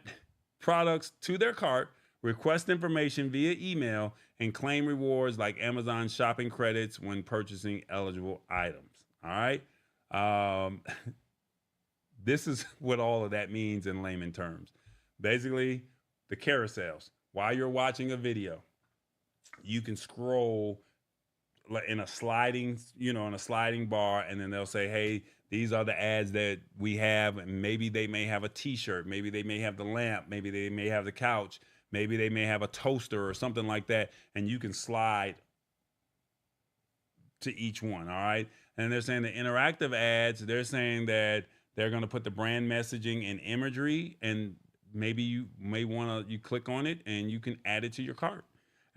products to their cart, request information via email, and claim rewards like Amazon shopping credits when purchasing eligible items. All right. This is what all of that means in layman terms. Basically, the carousels. While you're watching a video, you can scroll in a sliding, on a sliding bar, and then they'll say, hey, these are the ads that we have. And maybe they may have a t-shirt. Maybe they may have the lamp. Maybe they may have the couch. Maybe they may have a toaster or something like that. And you can slide to each one. All right. And they're saying the interactive ads, they're saying that they're going to put the brand messaging and imagery, and maybe you may want to, you click on it and you can add it to your cart.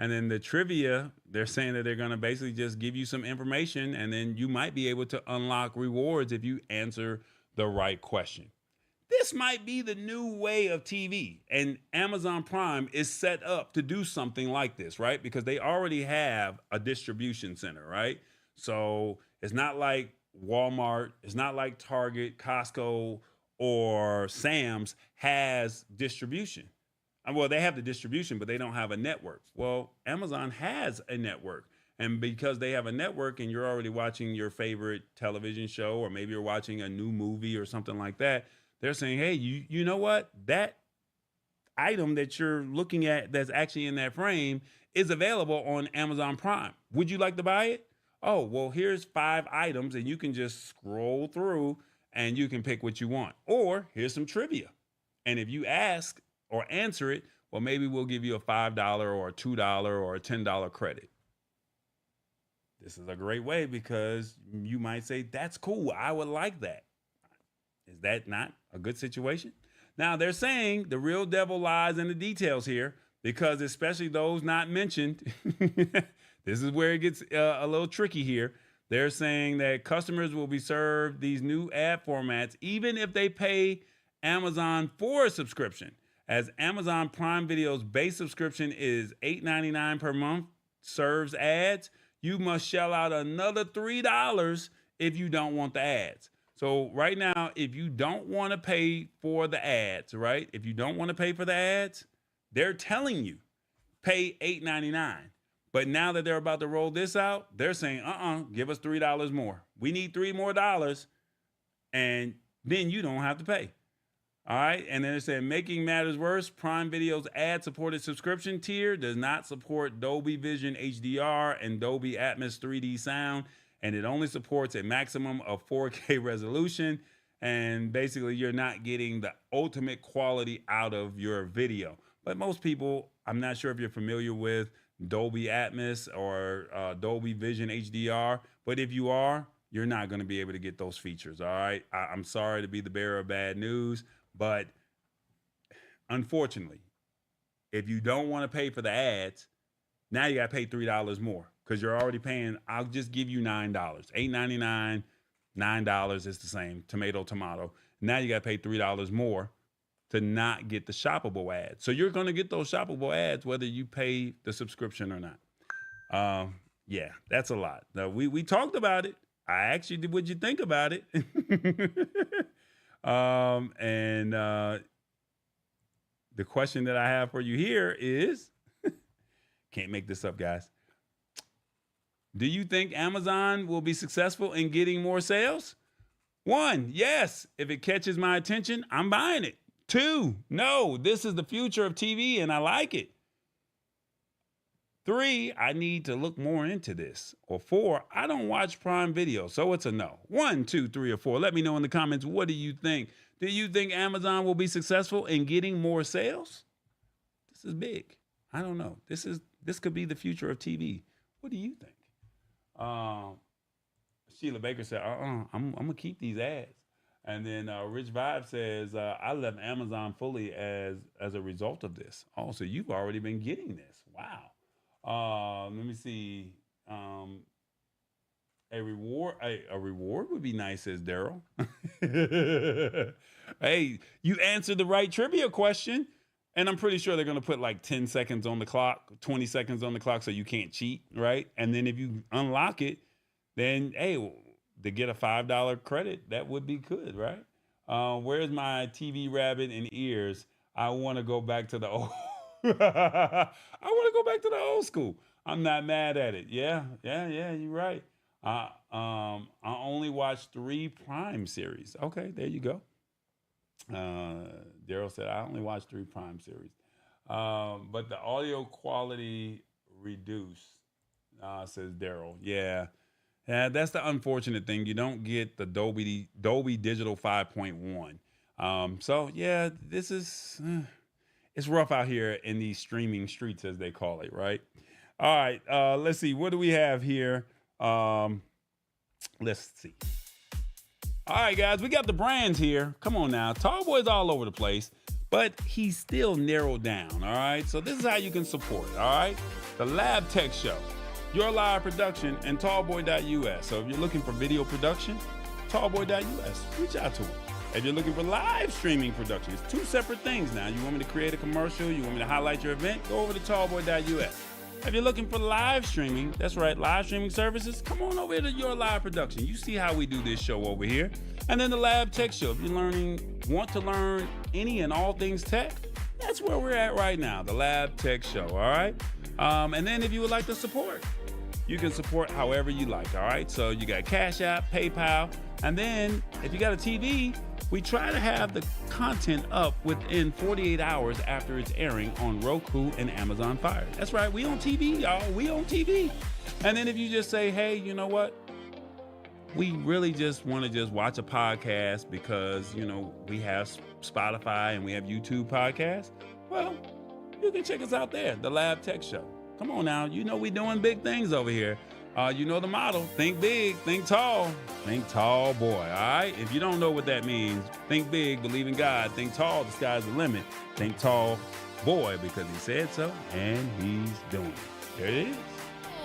And then the trivia, they're saying that they're going to basically just give you some information, and then you might be able to unlock rewards if you answer the right question. This might be the new way of TV, and Amazon Prime is set up to do something like this, right? Because they already have a distribution center, right? So it's not like Walmart, it's not like Target, Costco, or Sam's has distribution. Well, they have the distribution, but they don't have a network. Well, Amazon has a network. And because they have a network and you're already watching your favorite television show, or maybe you're watching a new movie or something like that, they're saying, hey, you know what? That item that you're looking at that's actually in that frame is available on Amazon Prime. Would you like to buy it? Oh, well, here's 5 items, and you can just scroll through and you can pick what you want. Or here's some trivia. And if you ask or answer it, well, maybe we'll give you a $5 or a $2 or a $10 credit. This is a great way, because you might say, that's cool, I would like that. Is that not a good situation? Now, they're saying the real devil lies in the details here, because especially those not mentioned, this is where it gets a little tricky here. They're saying that customers will be served these new ad formats even if they pay Amazon for a subscription. As Amazon Prime Video's base subscription is $8.99 per month, serves ads, you must shell out another $3 if you don't want the ads. So right now, if you don't want to pay for the ads, right? If you don't want to pay for the ads, they're telling you pay $8.99. But now that they're about to roll this out, they're saying, give us $3 more. We need $3 more, and then you don't have to pay. All right. And then it said, making matters worse, Prime Video's ad-supported subscription tier does not support Dolby Vision HDR and Dolby Atmos 3D sound, and it only supports a maximum of 4K resolution. And basically, you're not getting the ultimate quality out of your video. But most people, I'm not sure if you're familiar with Dolby Atmos or Dolby Vision HDR, but if you are, you're not going to be able to get those features. All right. I'm sorry to be the bearer of bad news, but unfortunately, if you don't want to pay for the ads, now you got to pay $3 more, because you're already paying. I'll just give you $9, $8.99, $9 is the same. Tomato. Now you got to pay $3 more to not get the shoppable ads. So you're going to get those shoppable ads whether you pay the subscription or not. Yeah, that's a lot. Now, we talked about it. I asked you, what'd you think about it? And the question that I have for you here is, can't make this up, guys. Do you think Amazon will be successful in getting more sales? 1, yes. If it catches my attention, I'm buying it. 2, no, this is the future of TV and I like it. 3, I need to look more into this. Or 4, I don't watch Prime Video, so it's a no. 1, 2, 3, or 4. Let me know in the comments, what do you think? Do you think Amazon will be successful in getting more sales? This is big. I don't know. This could be the future of TV. What do you think? Sheila Baker said, I'm gonna keep these ads. And then Rich Vibe says, I left Amazon fully as a result of this. Oh, so you've already been getting this. Wow. Let me see. A reward would be nice, says Daryl. Hey, you answered the right trivia question. And I'm pretty sure they're going to put like 10 seconds on the clock, 20 seconds on the clock so you can't cheat, right? And then if you unlock it, then, hey, to get a $5 credit, that would be good, right? Where's my TV rabbit and ears? I want to go back to the old I want to go back to the old school. I'm not mad at it. Yeah, you're right. I only watched 3 Prime series. Okay, there you go. Daryl said, I only watched 3 Prime series. But the audio quality reduced, says Daryl. Yeah, that's the unfortunate thing. You don't get the Dolby Digital 5.1. So, yeah, this is, it's rough out here in these streaming streets, as they call it, right? All right, let's see. What do we have here? Let's see. All right, guys, we got the brands here. Come on now. Tallboy's all over the place, but he's still narrowed down, all right? So this is how you can support, all right? The Lab Tech Show, Your Live Production, and Tallboy.us. So if you're looking for video production, Tallboy.us, reach out to him. If you're looking for live streaming production, it's 2 separate things now. You want me to create a commercial, you want me to highlight your event, go over to Tallboy.us. If you're looking for live streaming, that's right, live streaming services, come on over to Your Live Production. You see how we do this show over here. And then the Lab Tech Show. If you're want to learn any and all things tech, that's where we're at right now, the Lab Tech Show, all right? And then if you would like to support, you can support however you like, all right? So you got Cash App, PayPal, and then if you got a TV, we try to have the content up within 48 hours after it's airing on Roku and Amazon Fire. That's right, we on TV, y'all. We on TV. And then if you just say, hey, you know what? We really just want to just watch a podcast because, we have Spotify and we have YouTube podcasts. Well, you can check us out there, the Lab Tech Show. Come on now, we doing big things over here. You know the motto, think big, think tall boy, all right? If you don't know what that means, think big, believe in God, think tall, the sky's the limit, think tall boy, because he said so, and he's doing it. There it is.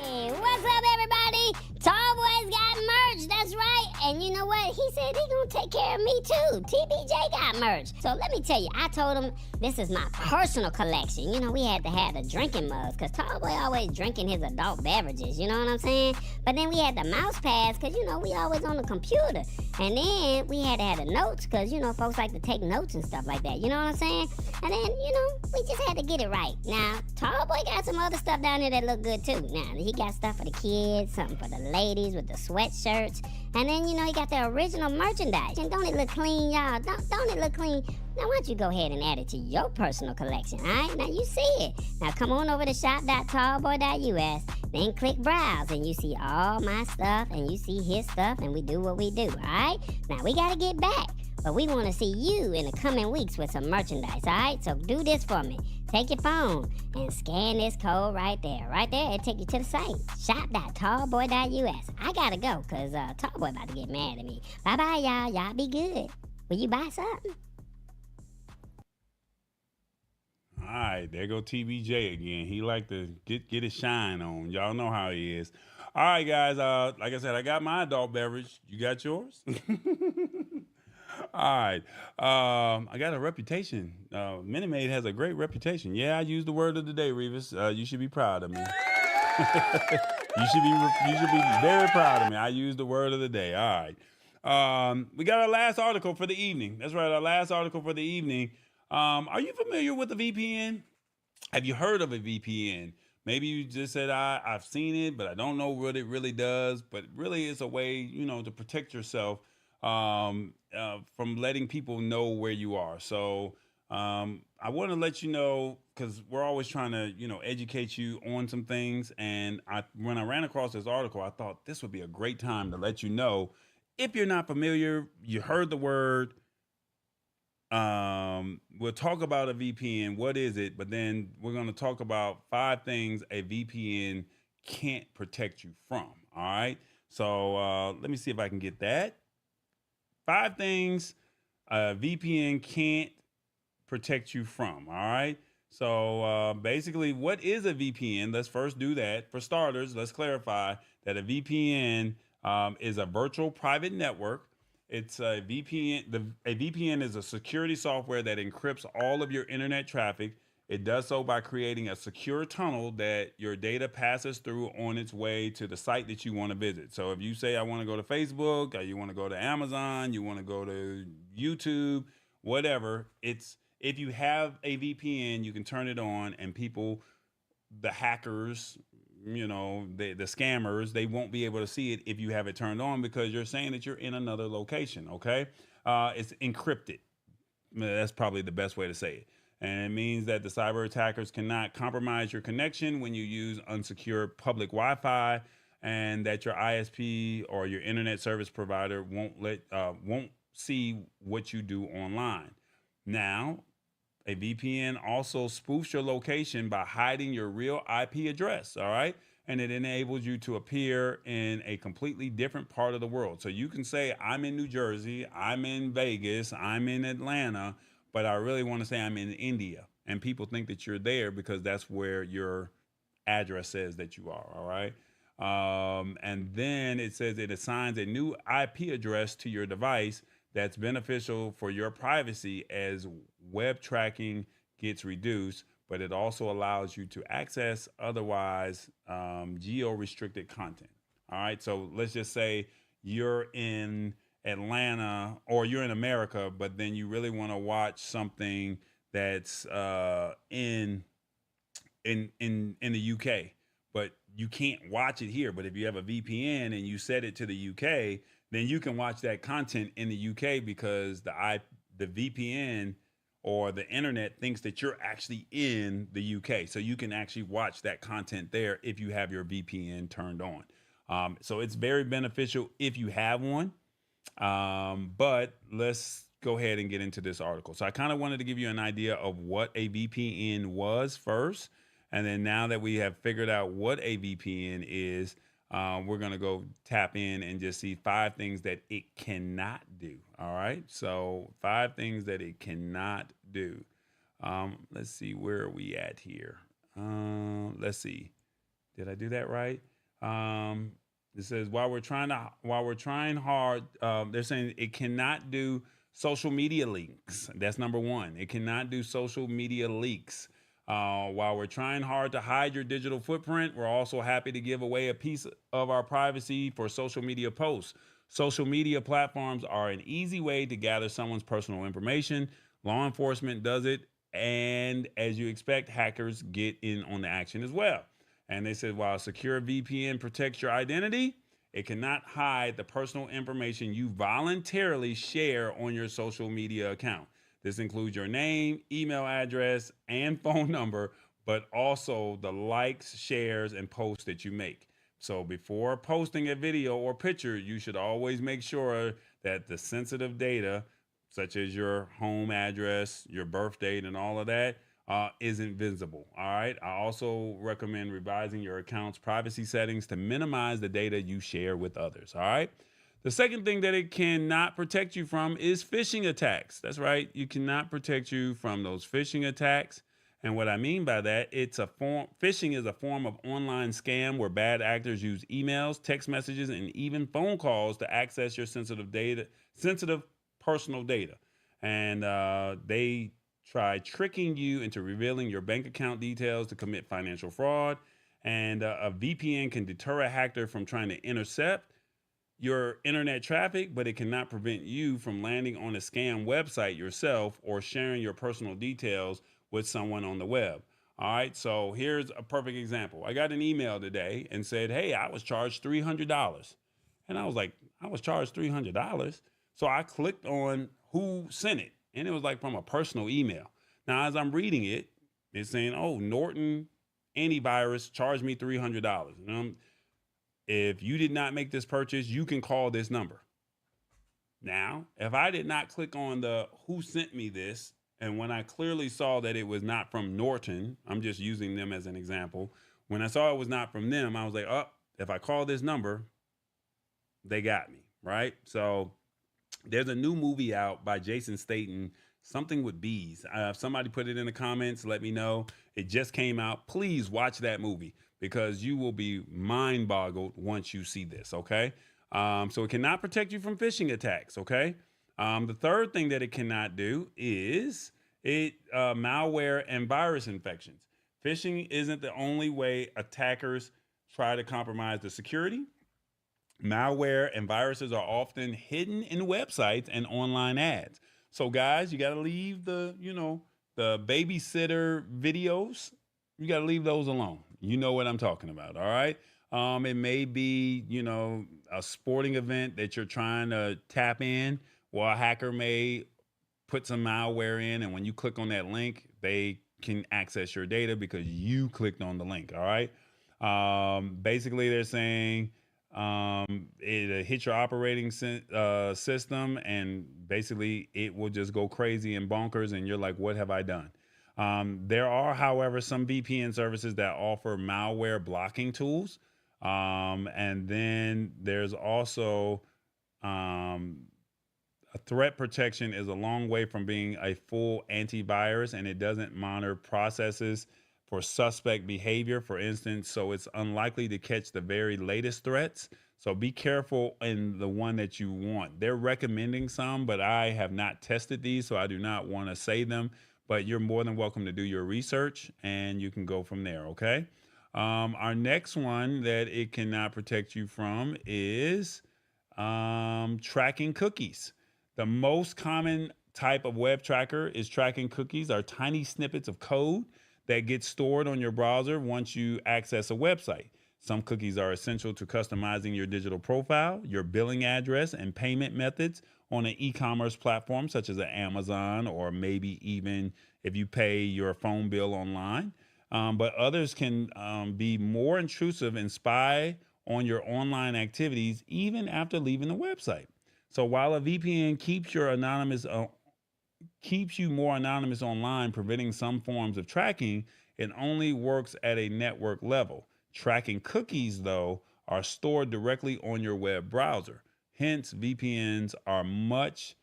Hey, what's up, everybody? Tallboy's got merch, that's right. And you know what? He said he gonna take care of me too. TBJ got merch. So let me tell you, I told him this is my personal collection. We had to have the drinking mugs because Tallboy always drinking his adult beverages, you know what I'm saying? But then we had the mouse pads because, we always on the computer. And then we had to have the notes because, folks like to take notes and stuff like that, you know what I'm saying? And then, we just had to get it right. Now, Tallboy got some other stuff down there that look good too. Now, he got stuff for the kids, something for the ladies with the sweatshirts. And then, he got the original merchandise. And don't it look clean, y'all? Don't it look clean? Now, why don't you go ahead and add it to your personal collection, all right? Now, you see it. Now, come on over to shop.tallboy.us, then click Browse, and you see all my stuff, and you see his stuff, and we do what we do, all right? Now, we got to get back, but we want to see you in the coming weeks with some merchandise, all right? So do this for me. Take your phone and scan this code right there. Right there, it'll take you to the site, shop.tallboy.us. I got to go, because Tallboy about to get mad at me. Bye-bye, y'all. Y'all be good. Will you buy something? All right, there go TBJ again. He like to get his shine on. Y'all know how he is. All right, guys. Like I said, I got my adult beverage. You got yours? All right. I got a reputation. Minute Maid has a great reputation. Yeah, I used the word of the day, Revis. You should be proud of me. You should be very proud of me. I used the word of the day. All right. We got our last article for the evening. That's right, our last article for the evening. Are you familiar with a VPN? Have you heard of a VPN? Maybe you just said I've seen it, but I don't know what it really does. But really, it's a way, to protect yourself from letting people know where you are. So I want to let you know because we're always trying to, educate you on some things. And when I ran across this article, I thought this would be a great time to let you know. If you're not familiar, you heard the word. We'll talk about a VPN. What is it? But then we're going to talk about 5 things a VPN can't protect you from. All right. So let me see if I can get that. 5 things a VPN can't protect you from. All right. So basically, what is a VPN? Let's first do that. For starters, let's clarify that a VPN is a virtual private network. It's a VPN. A VPN is a security software that encrypts all of your internet traffic. It does so by creating a secure tunnel that your data passes through on its way to the site that you want to visit. So if you say, I want to go to Facebook, or you want to go to Amazon, you want to go to YouTube, whatever, if you have a VPN, you can turn it on and people, the hackers, the scammers, they won't be able to see it if you have it turned on because you're saying that you're in another location. Okay. It's encrypted. That's probably the best way to say it. And it means that the cyber attackers cannot compromise your connection when you use unsecured public Wi-Fi, and that your ISP or your internet service provider won't see what you do online. Now, a VPN also spoofs your location by hiding your real IP address, all right? And it enables you to appear in a completely different part of the world. So you can say, I'm in New Jersey, I'm in Vegas, I'm in Atlanta, but I really want to say I'm in India. And people think that you're there because that's where your address says that you are, all right? And then it says it assigns a new IP address to your device that's beneficial for your privacy as web tracking gets reduced, but it also allows you to access otherwise geo-restricted content. All right, so let's just say you're in Atlanta or you're in America, but then you really want to watch something that's in the UK, but you can't watch it here. But if you have a VPN and you set it to the UK, then you can watch that content in the UK because the VPN or the internet thinks that you're actually in the UK. So you can actually watch that content there if you have your VPN turned on. So it's very beneficial if you have one. But let's go ahead and get into this article. So I kind of wanted to give you an idea of what a VPN was first. And then now that we have figured out what a VPN is, we're going to go tap in and just see 5 things that it cannot do. All right. So 5 things that it cannot do. Let's see, where are we at here? Let's see. Did I do that right? It says while we're trying hard, they're saying it cannot do social media leaks. That's number 1. It cannot do social media leaks. While we're trying hard to hide your digital footprint, we're also happy to give away a piece of our privacy for social media posts. Social media platforms are an easy way to gather someone's personal information. Law enforcement does it, and as you expect, hackers get in on the action as well. And they said while a secure VPN protects your identity, it cannot hide the personal information you voluntarily share on your social media account. This includes your name, email address, and phone number, but also the likes, shares, and posts that you make. So before posting a video or picture, you should always make sure that the sensitive data, such as your home address, your birth date, and all of that, isn't visible. All right. I also recommend revising your account's privacy settings to minimize the data you share with others. All right. The second thing that it cannot protect you from is phishing attacks. That's right. You cannot protect you from those phishing attacks. And what I mean by that, phishing is a form of online scam where bad actors use emails, text messages, and even phone calls to access your sensitive personal data. And they try tricking you into revealing your bank account details to commit financial fraud. And a VPN can deter a hacker from trying to intercept your internet traffic, but it cannot prevent you from landing on a scam website yourself or sharing your personal details with someone on the web. All right, so here's a perfect example. I got an email today and said, hey, I was charged $300. And I was like, I was charged $300. So I clicked on who sent it, and it was like from a personal email. Now, as I'm reading it, it's saying, oh, Norton antivirus charged me $300. If you did not make this purchase, you can call this number. Now, if I did not click on the who sent me this, and when I clearly saw that it was not from Norton, I'm just using them as an example. When I saw it was not from them, I was like, oh, if I call this number, they got me, right? So there's a new movie out by Jason Statham, something with bees. If somebody put it in the comments, let me know. It just came out. Please watch that movie because you will be mind boggled once you see this, okay? So it cannot protect you from phishing attacks, okay? The third thing that it cannot do is malware and virus infections. Phishing isn't the only way attackers try to compromise the security. Malware and viruses are often hidden in websites and online ads. So guys, you got to leave the babysitter videos. You got to leave those alone. You know what I'm talking about, all right? It may be, a sporting event that you're trying to tap in. Well, a hacker may put some malware in, and when you click on that link, they can access your data because you clicked on the link, all right? Basically, they're saying it hit your operating system, and basically it will just go crazy and bonkers, and you're like, what have I done? There are, however, some VPN services that offer malware blocking tools. And then there's also a threat protection is a long way from being a full antivirus, and it doesn't monitor processes for suspect behavior, for instance, so it's unlikely to catch the very latest threats. So be careful in the one that you want. They're recommending some, but I have not tested these, so I do not want to say them. But you're more than welcome to do your research, and you can go from there, okay? Our next one that it cannot protect you from is tracking cookies. The most common type of web tracker is tracking cookies, are tiny snippets of code that get stored on your browser once you access a website. Some cookies are essential to customizing your digital profile, your billing address, and payment methods on an e-commerce platform such as Amazon, or maybe even if you pay your phone bill online. But others can be more intrusive and spy on your online activities even after leaving the website. So while a VPN keeps you more anonymous online, preventing some forms of tracking, it only works at a network level. Tracking cookies, though, are stored directly on your web browser. Hence, VPNs are much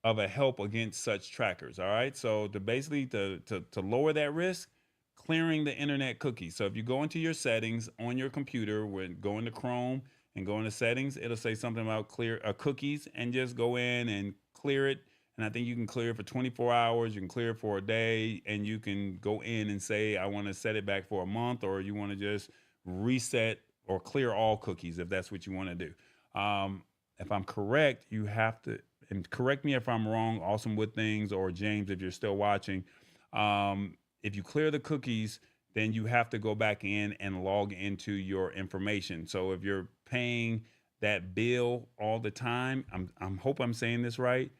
of a help against such trackers. All right. So to lower that risk, clearing the internet cookies. So if you go into your settings on your computer, when go into Chrome and go into settings, it'll say something about clear cookies, and just go in and clear it. And I think you can clear it for 24 hours. You can clear it for a day, and you can go in and say, I want to set it back for a month, or you want to just reset or clear all cookies if that's what you want to do. If I'm correct, you have to, and correct me if I'm wrong, Awesome Wood Things, or James, if you're still watching. If you clear the cookies, then you have to go back in and log into your information. So if you're paying that bill all the time, I'm hope I'm saying this right.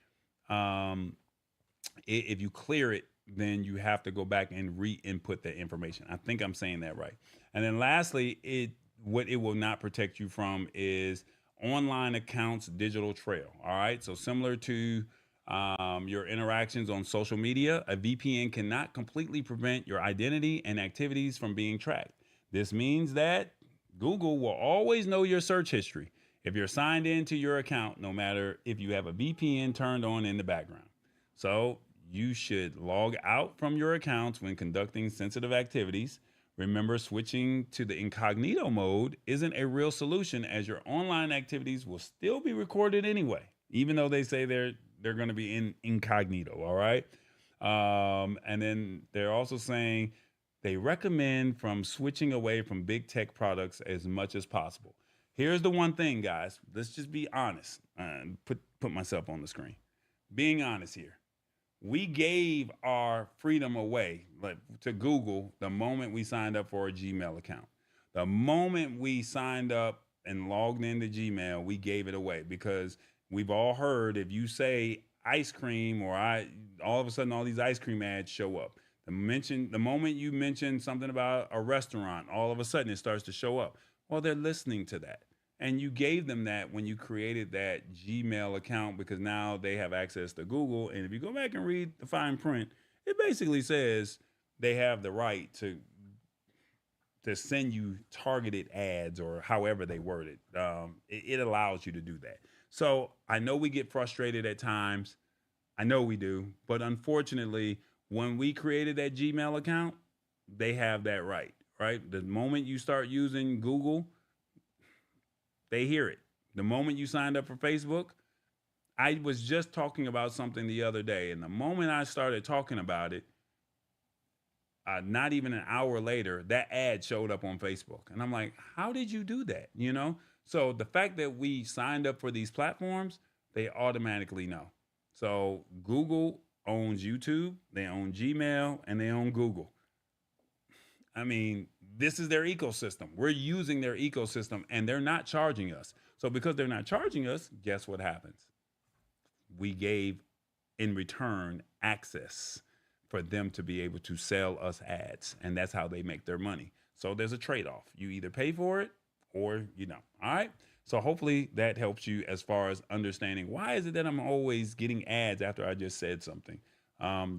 If you clear it, then you have to go back and re-input that information. I think I'm saying that right. And then lastly, what it will not protect you from is online accounts digital trail. All right. So similar to your interactions on social media, a VPN cannot completely prevent your identity and activities from being tracked. This means that Google will always know your search history if you're signed into your account, no matter if you have a VPN turned on in the background. So you should log out from your accounts when conducting sensitive activities. Remember, switching to the incognito mode isn't a real solution, as your online activities will still be recorded anyway, even though they say they're going to be in incognito. All right. And then they're also saying They recommend from switching away from big tech products as much as possible. Here's the one thing, guys. Let's just be honest. Put myself on the screen. Being honest here. We gave our freedom away, like, to Google the moment we signed up for a Gmail account. The moment we signed up and logged into Gmail, we gave it away because we've all heard if you say ice cream or all of a sudden all these ice cream ads show up. The moment you mention something about a restaurant, all of a sudden it starts to show up. Well, they're listening to that. And you gave them that when you created that Gmail account because now they have access to Google. And if you go back and read the fine print, it basically says they have the right to send you targeted ads or however they word it. It allows you to do that. So I know we get frustrated at times. I know we do. But unfortunately, when we created that Gmail account, they have that right, right? The moment you start using Google, they hear it. The moment you signed up for Facebook, I was just talking about something the other day. And the moment I started talking about it, not even an hour later, that ad showed up on Facebook. And I'm like, how did you do that? You know? So the fact that we signed up for these platforms, they automatically know. So Google owns YouTube, they own Gmail, and they own Google. I mean, this is their ecosystem. We're using their ecosystem and they're not charging us. So because they're not charging us, guess what happens? We gave in return access for them to be able to sell us ads. And that's how they make their money. So there's a trade-off. You either pay for it or you don't. All right. So hopefully that helps you as far as understanding why is it that I'm always getting ads after I just said something.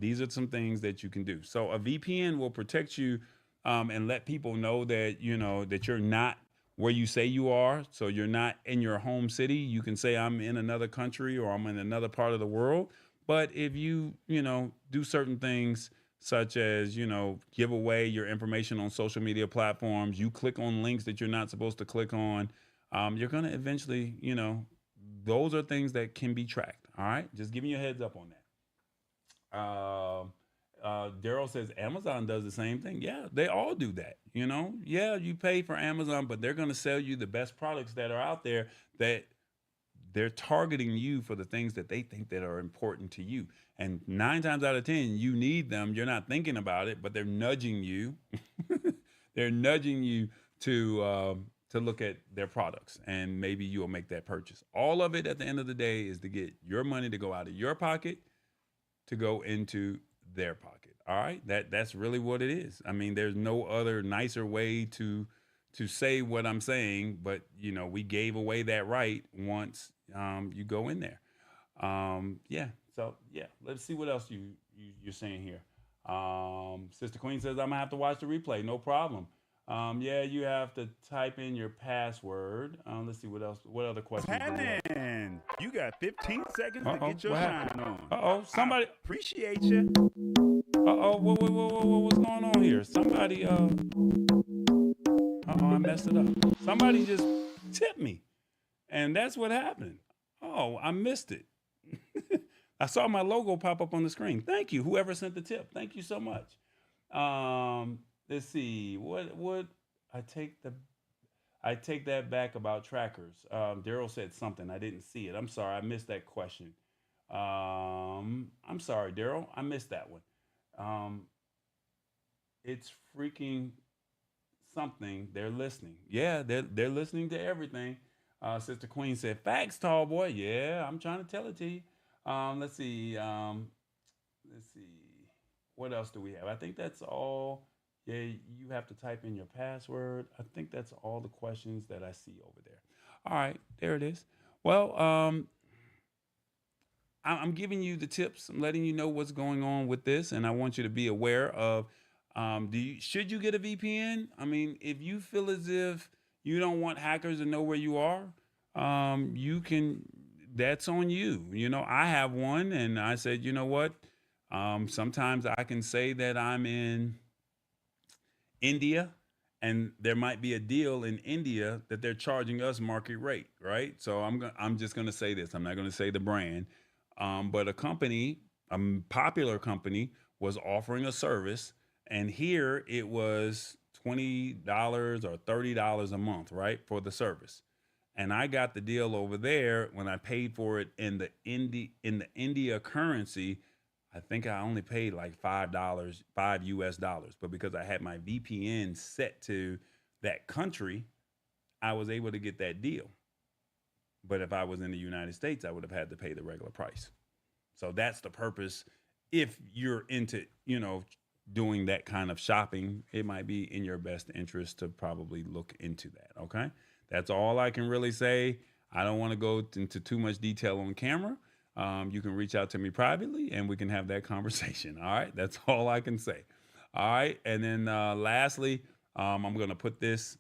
These are some things that you can do. So a VPN will protect you and let people know that, you know, that you're not where you say you are. So you're not in your home city. You can say I'm in another country or I'm in another part of the world. But if you, you know, do certain things such as, you know, give away your information on social media platforms, you click on links that you're not supposed to click on, you're going to eventually, you know, those are things that can be tracked. All right. Just giving you a heads up on that. Daryl says Amazon does the same thing. Yeah, they all do that. You know, yeah, you pay for Amazon, but they're going to sell you the best products that are out there that they're targeting you for the things that they think that are important to you. And 9 times out of 10, you need them. You're not thinking about it, but they're nudging you. They're nudging you to look at their products, and maybe you'll make that purchase. All of it at the end of the day is to get your money to go out of your pocket to go into their pocket. All right, that's really what it is. I mean, there's no other nicer way to say what I'm saying, but you know, we gave away that right once you go in there. Yeah. So yeah, let's see what else you're saying here. Sister Queen says I'm gonna have to watch the replay. No problem. Yeah, you have to type in your password. Let's see what else. What other questions? Hannon, you got 15 seconds to get your shine on. Somebody. Appreciate you. What's going on here? Somebody. I messed it up. Somebody just tipped me, and that's what happened. Oh, I missed it. I saw my logo pop up on the screen. Thank you, whoever sent the tip. Thank you so much. Let's see. What I take that back about trackers. Daryl said something. I didn't see it. I'm sorry. I missed that question. I'm sorry, Daryl. I missed that one. It's freaking something. They're listening. Yeah, they're listening to everything. Sister Queen said, "Facts, tall boy." Yeah, I'm trying to tell it to you. Let's see. Let's see. What else do we have? I think that's all. Yeah, you have to type in your password. I think that's all the questions that I see over there. All right, there it is. Well, I'm giving you the tips. I'm letting you know what's going on with this, and I want you to be aware of. Should you get a VPN? I mean, if you feel as if you don't want hackers to know where you are, you can. That's on you. You know, I have one, and I said, you know what? Sometimes I can say that I'm in India, and there might be a deal in India that they're charging us market rate, right? So I'm just gonna say this. I'm not gonna say the brand, but a popular company, was offering a service, And here it was $20 or $30 a month, right, for the service. And I got the deal over there when I paid for it in the India currency. I think I only paid like $5, $5 US. But because I had my VPN set to that country, I was able to get that deal. But if I was in the United States, I would have had to pay the regular price. So that's the purpose. If you're into, doing that kind of shopping, it might be in your best interest to probably look into that. Okay. That's all I can really say. I don't want to go into too much detail on camera. You can reach out to me privately and we can have that conversation. All right. That's all I can say. All right. And then lastly, I'm going to put this,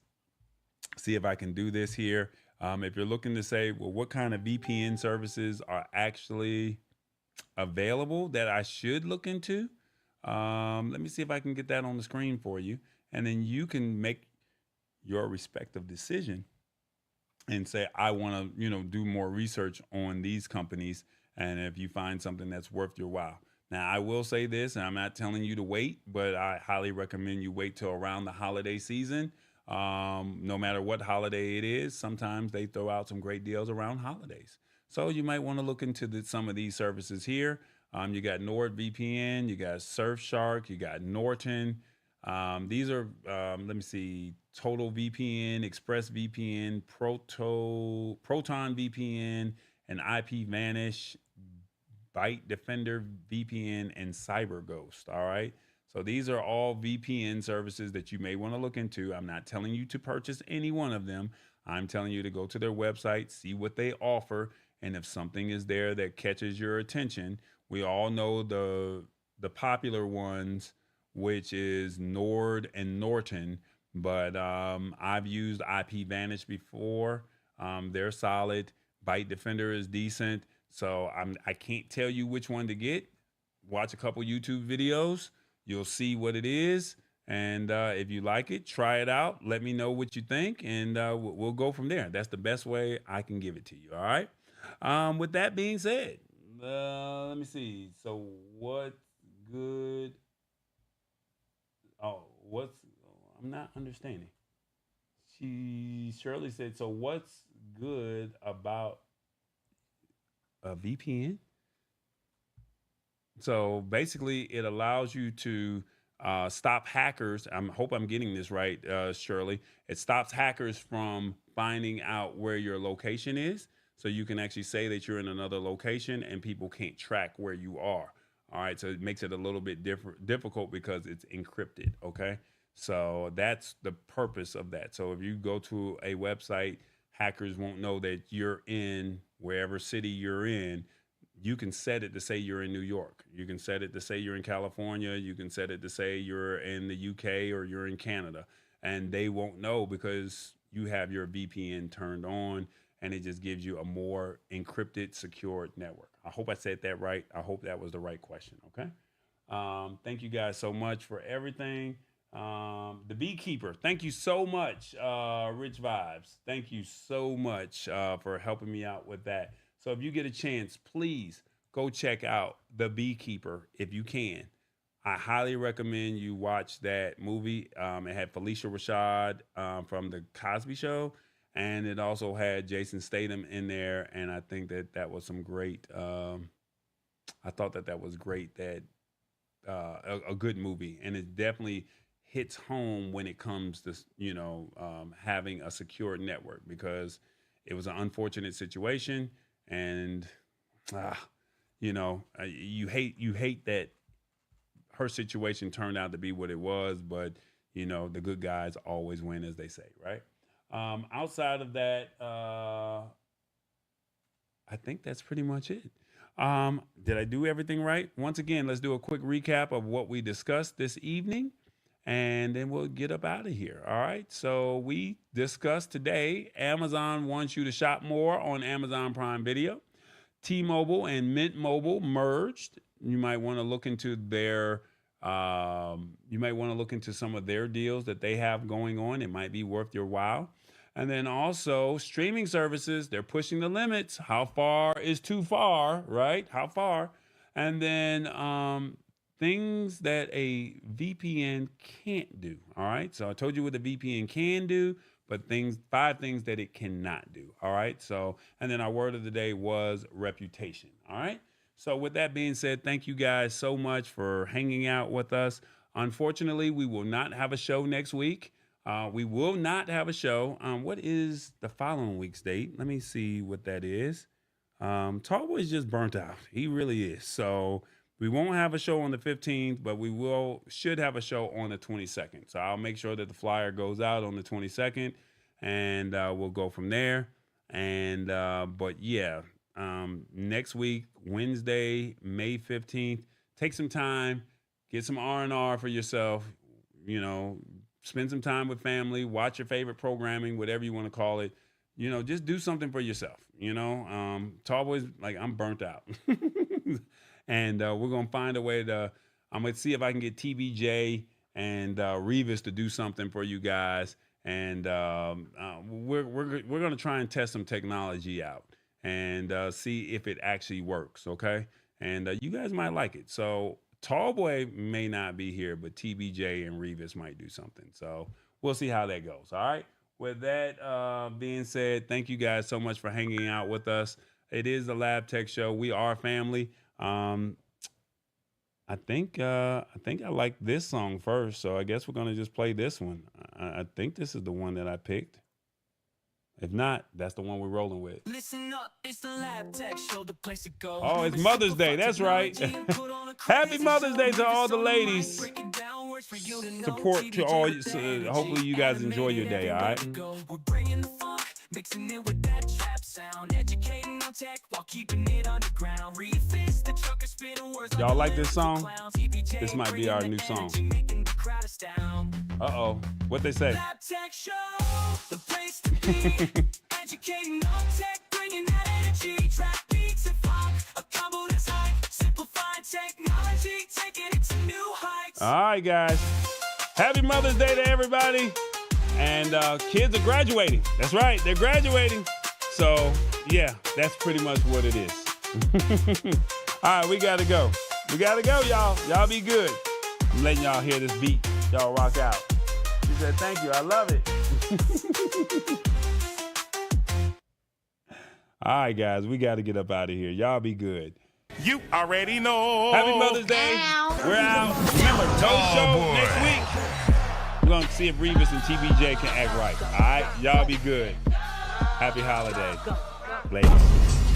see if I can do this here. If you're looking to say, well, what kind of VPN services are actually available that I should look into? Let me see if I can get that on the screen for you. And then you can make your respective decision and say, I want to, do more research on these companies. And if you find something that's worth your while. Now, I will say this, and I'm not telling you to wait, but I highly recommend you wait till around the holiday season. No matter what holiday it is, sometimes they throw out some great deals around holidays. So you might want to look into some of these services here. You got NordVPN, you got Surfshark, you got Norton. These are, let me see, Total VPN, Express VPN, Proton VPN, and IP Vanish, Byte Defender VPN, and CyberGhost. All right. So these are all VPN services that you may want to look into. I'm not telling you to purchase any one of them. I'm telling you to go to their website, see what they offer, and if something is there that catches your attention. We all know the popular ones, which is Nord and Norton, but I've used IP Vanish before. They're solid. Byte Defender is decent. So I can't tell you which one to get. Watch a couple YouTube videos. You'll see what it is. And if you like it, try it out. Let me know what you think, and we'll go from there. That's the best way I can give it to you. All right. With that being said, let me see. So what's good? Oh, I'm not understanding. Shirley said, so what's good about a VPN? So basically, it allows you to stop hackers. I hope I'm getting this right, Shirley. It stops hackers from finding out where your location is. So you can actually say that you're in another location and people can't track where you are. All right. So it makes it a little bit difficult because it's encrypted. Okay. So that's the purpose of that. So if you go to a website, hackers won't know that you're in wherever city you're in. You can set it to say you're in New York. You can set it to say you're in California. You can set it to say you're in the UK or you're in Canada. And they won't know because you have your VPN turned on, and it just gives you a more encrypted, secured network. I hope I said that right. I hope that was the right question. Okay. Thank you guys so much for everything. The Beekeeper, thank you so much. Rich Vibes, thank you so much for helping me out with that. So if you get a chance, please go check out The Beekeeper if you can. I highly recommend you watch that movie. It had Felicia Rashad from The Cosby Show, and it also had Jason Statham in there. And I think that was some great. I thought that was great. That a good movie, and it definitely hits home when it comes to having a secure network, because it was an unfortunate situation. And you hate that her situation turned out to be what it was, but the good guys always win, as they say, right? Outside of that, I think that's pretty much it. Did I do everything right? Once again, let's do a quick recap of what we discussed this evening, and then we'll get up out of here. All right. So we discussed today, Amazon wants you to shop more on Amazon Prime Video. T-Mobile and Mint Mobile merged. You might want to look into some of their deals that they have going on. It might be worth your while. And then also streaming services, they're pushing the limits. How far is too far, right? How far? And then things that a VPN can't do. All right. So I told you what the VPN can do, but 5 things that it cannot do. All right. So, and then our word of the day was reputation. All right. So with that being said, thank you guys so much for hanging out with us. Unfortunately, we will not have a show next week. We will not have a show. What is the following week's date? Let me see what that is. Tallboy's just burnt out. He really is. So we won't have a show on the 15th, but we should have a show on the 22nd. So I'll make sure that the flyer goes out on the 22nd, and we'll go from there. And but yeah, next week, Wednesday, May 15th, take some time, get some R&R for yourself. You know, spend some time with family, watch your favorite programming, whatever you want to call it. You know, just do something for yourself. You know, Tallboy's like, I'm burnt out. And we're going to find a way I'm going to see if I can get TBJ and Revis to do something for you guys. And we're going to try and test some technology out and see if it actually works, okay? And you guys might like it. So Tallboy may not be here, but TBJ and Revis might do something. So we'll see how that goes, all right? With that being said, thank you guys so much for hanging out with us. It is the Lab Tech Show. We are family. I think I like this song first, so I guess we're gonna just play this one. I think this is the one that I picked. If not, that's the one we're rolling with. Listen up, it's the Lab Tech Show, the place to go. Oh, it's Mother's Day. That's right. Happy Mother's Day to all the ladies. Support to all. Hopefully, you guys enjoy your day. All right. We're bringing the funk, mixing it with that trap sound, educating on tech while keeping it underground. Y'all like this song? This might be our new song. Uh-oh. What they say? Educating on tech, bringing that energy, trap beats and funk, a combo that's high, simplifying technology, taking it to new heights. All right, guys. Happy Mother's Day to everybody. And kids are graduating. That's right, they're graduating. So, yeah, that's pretty much what it is. All right, we got to go. We got to go, y'all. Y'all be good. I'm letting y'all hear this beat. Y'all rock out. She said, thank you. I love it. All right, guys, we got to get up out of here. Y'all be good. You already know. Happy Mother's Day. We're out. Remember, no show next week. We're going to see if Revis and TBJ can act right. All right? Y'all be good. Happy holiday. Ladies.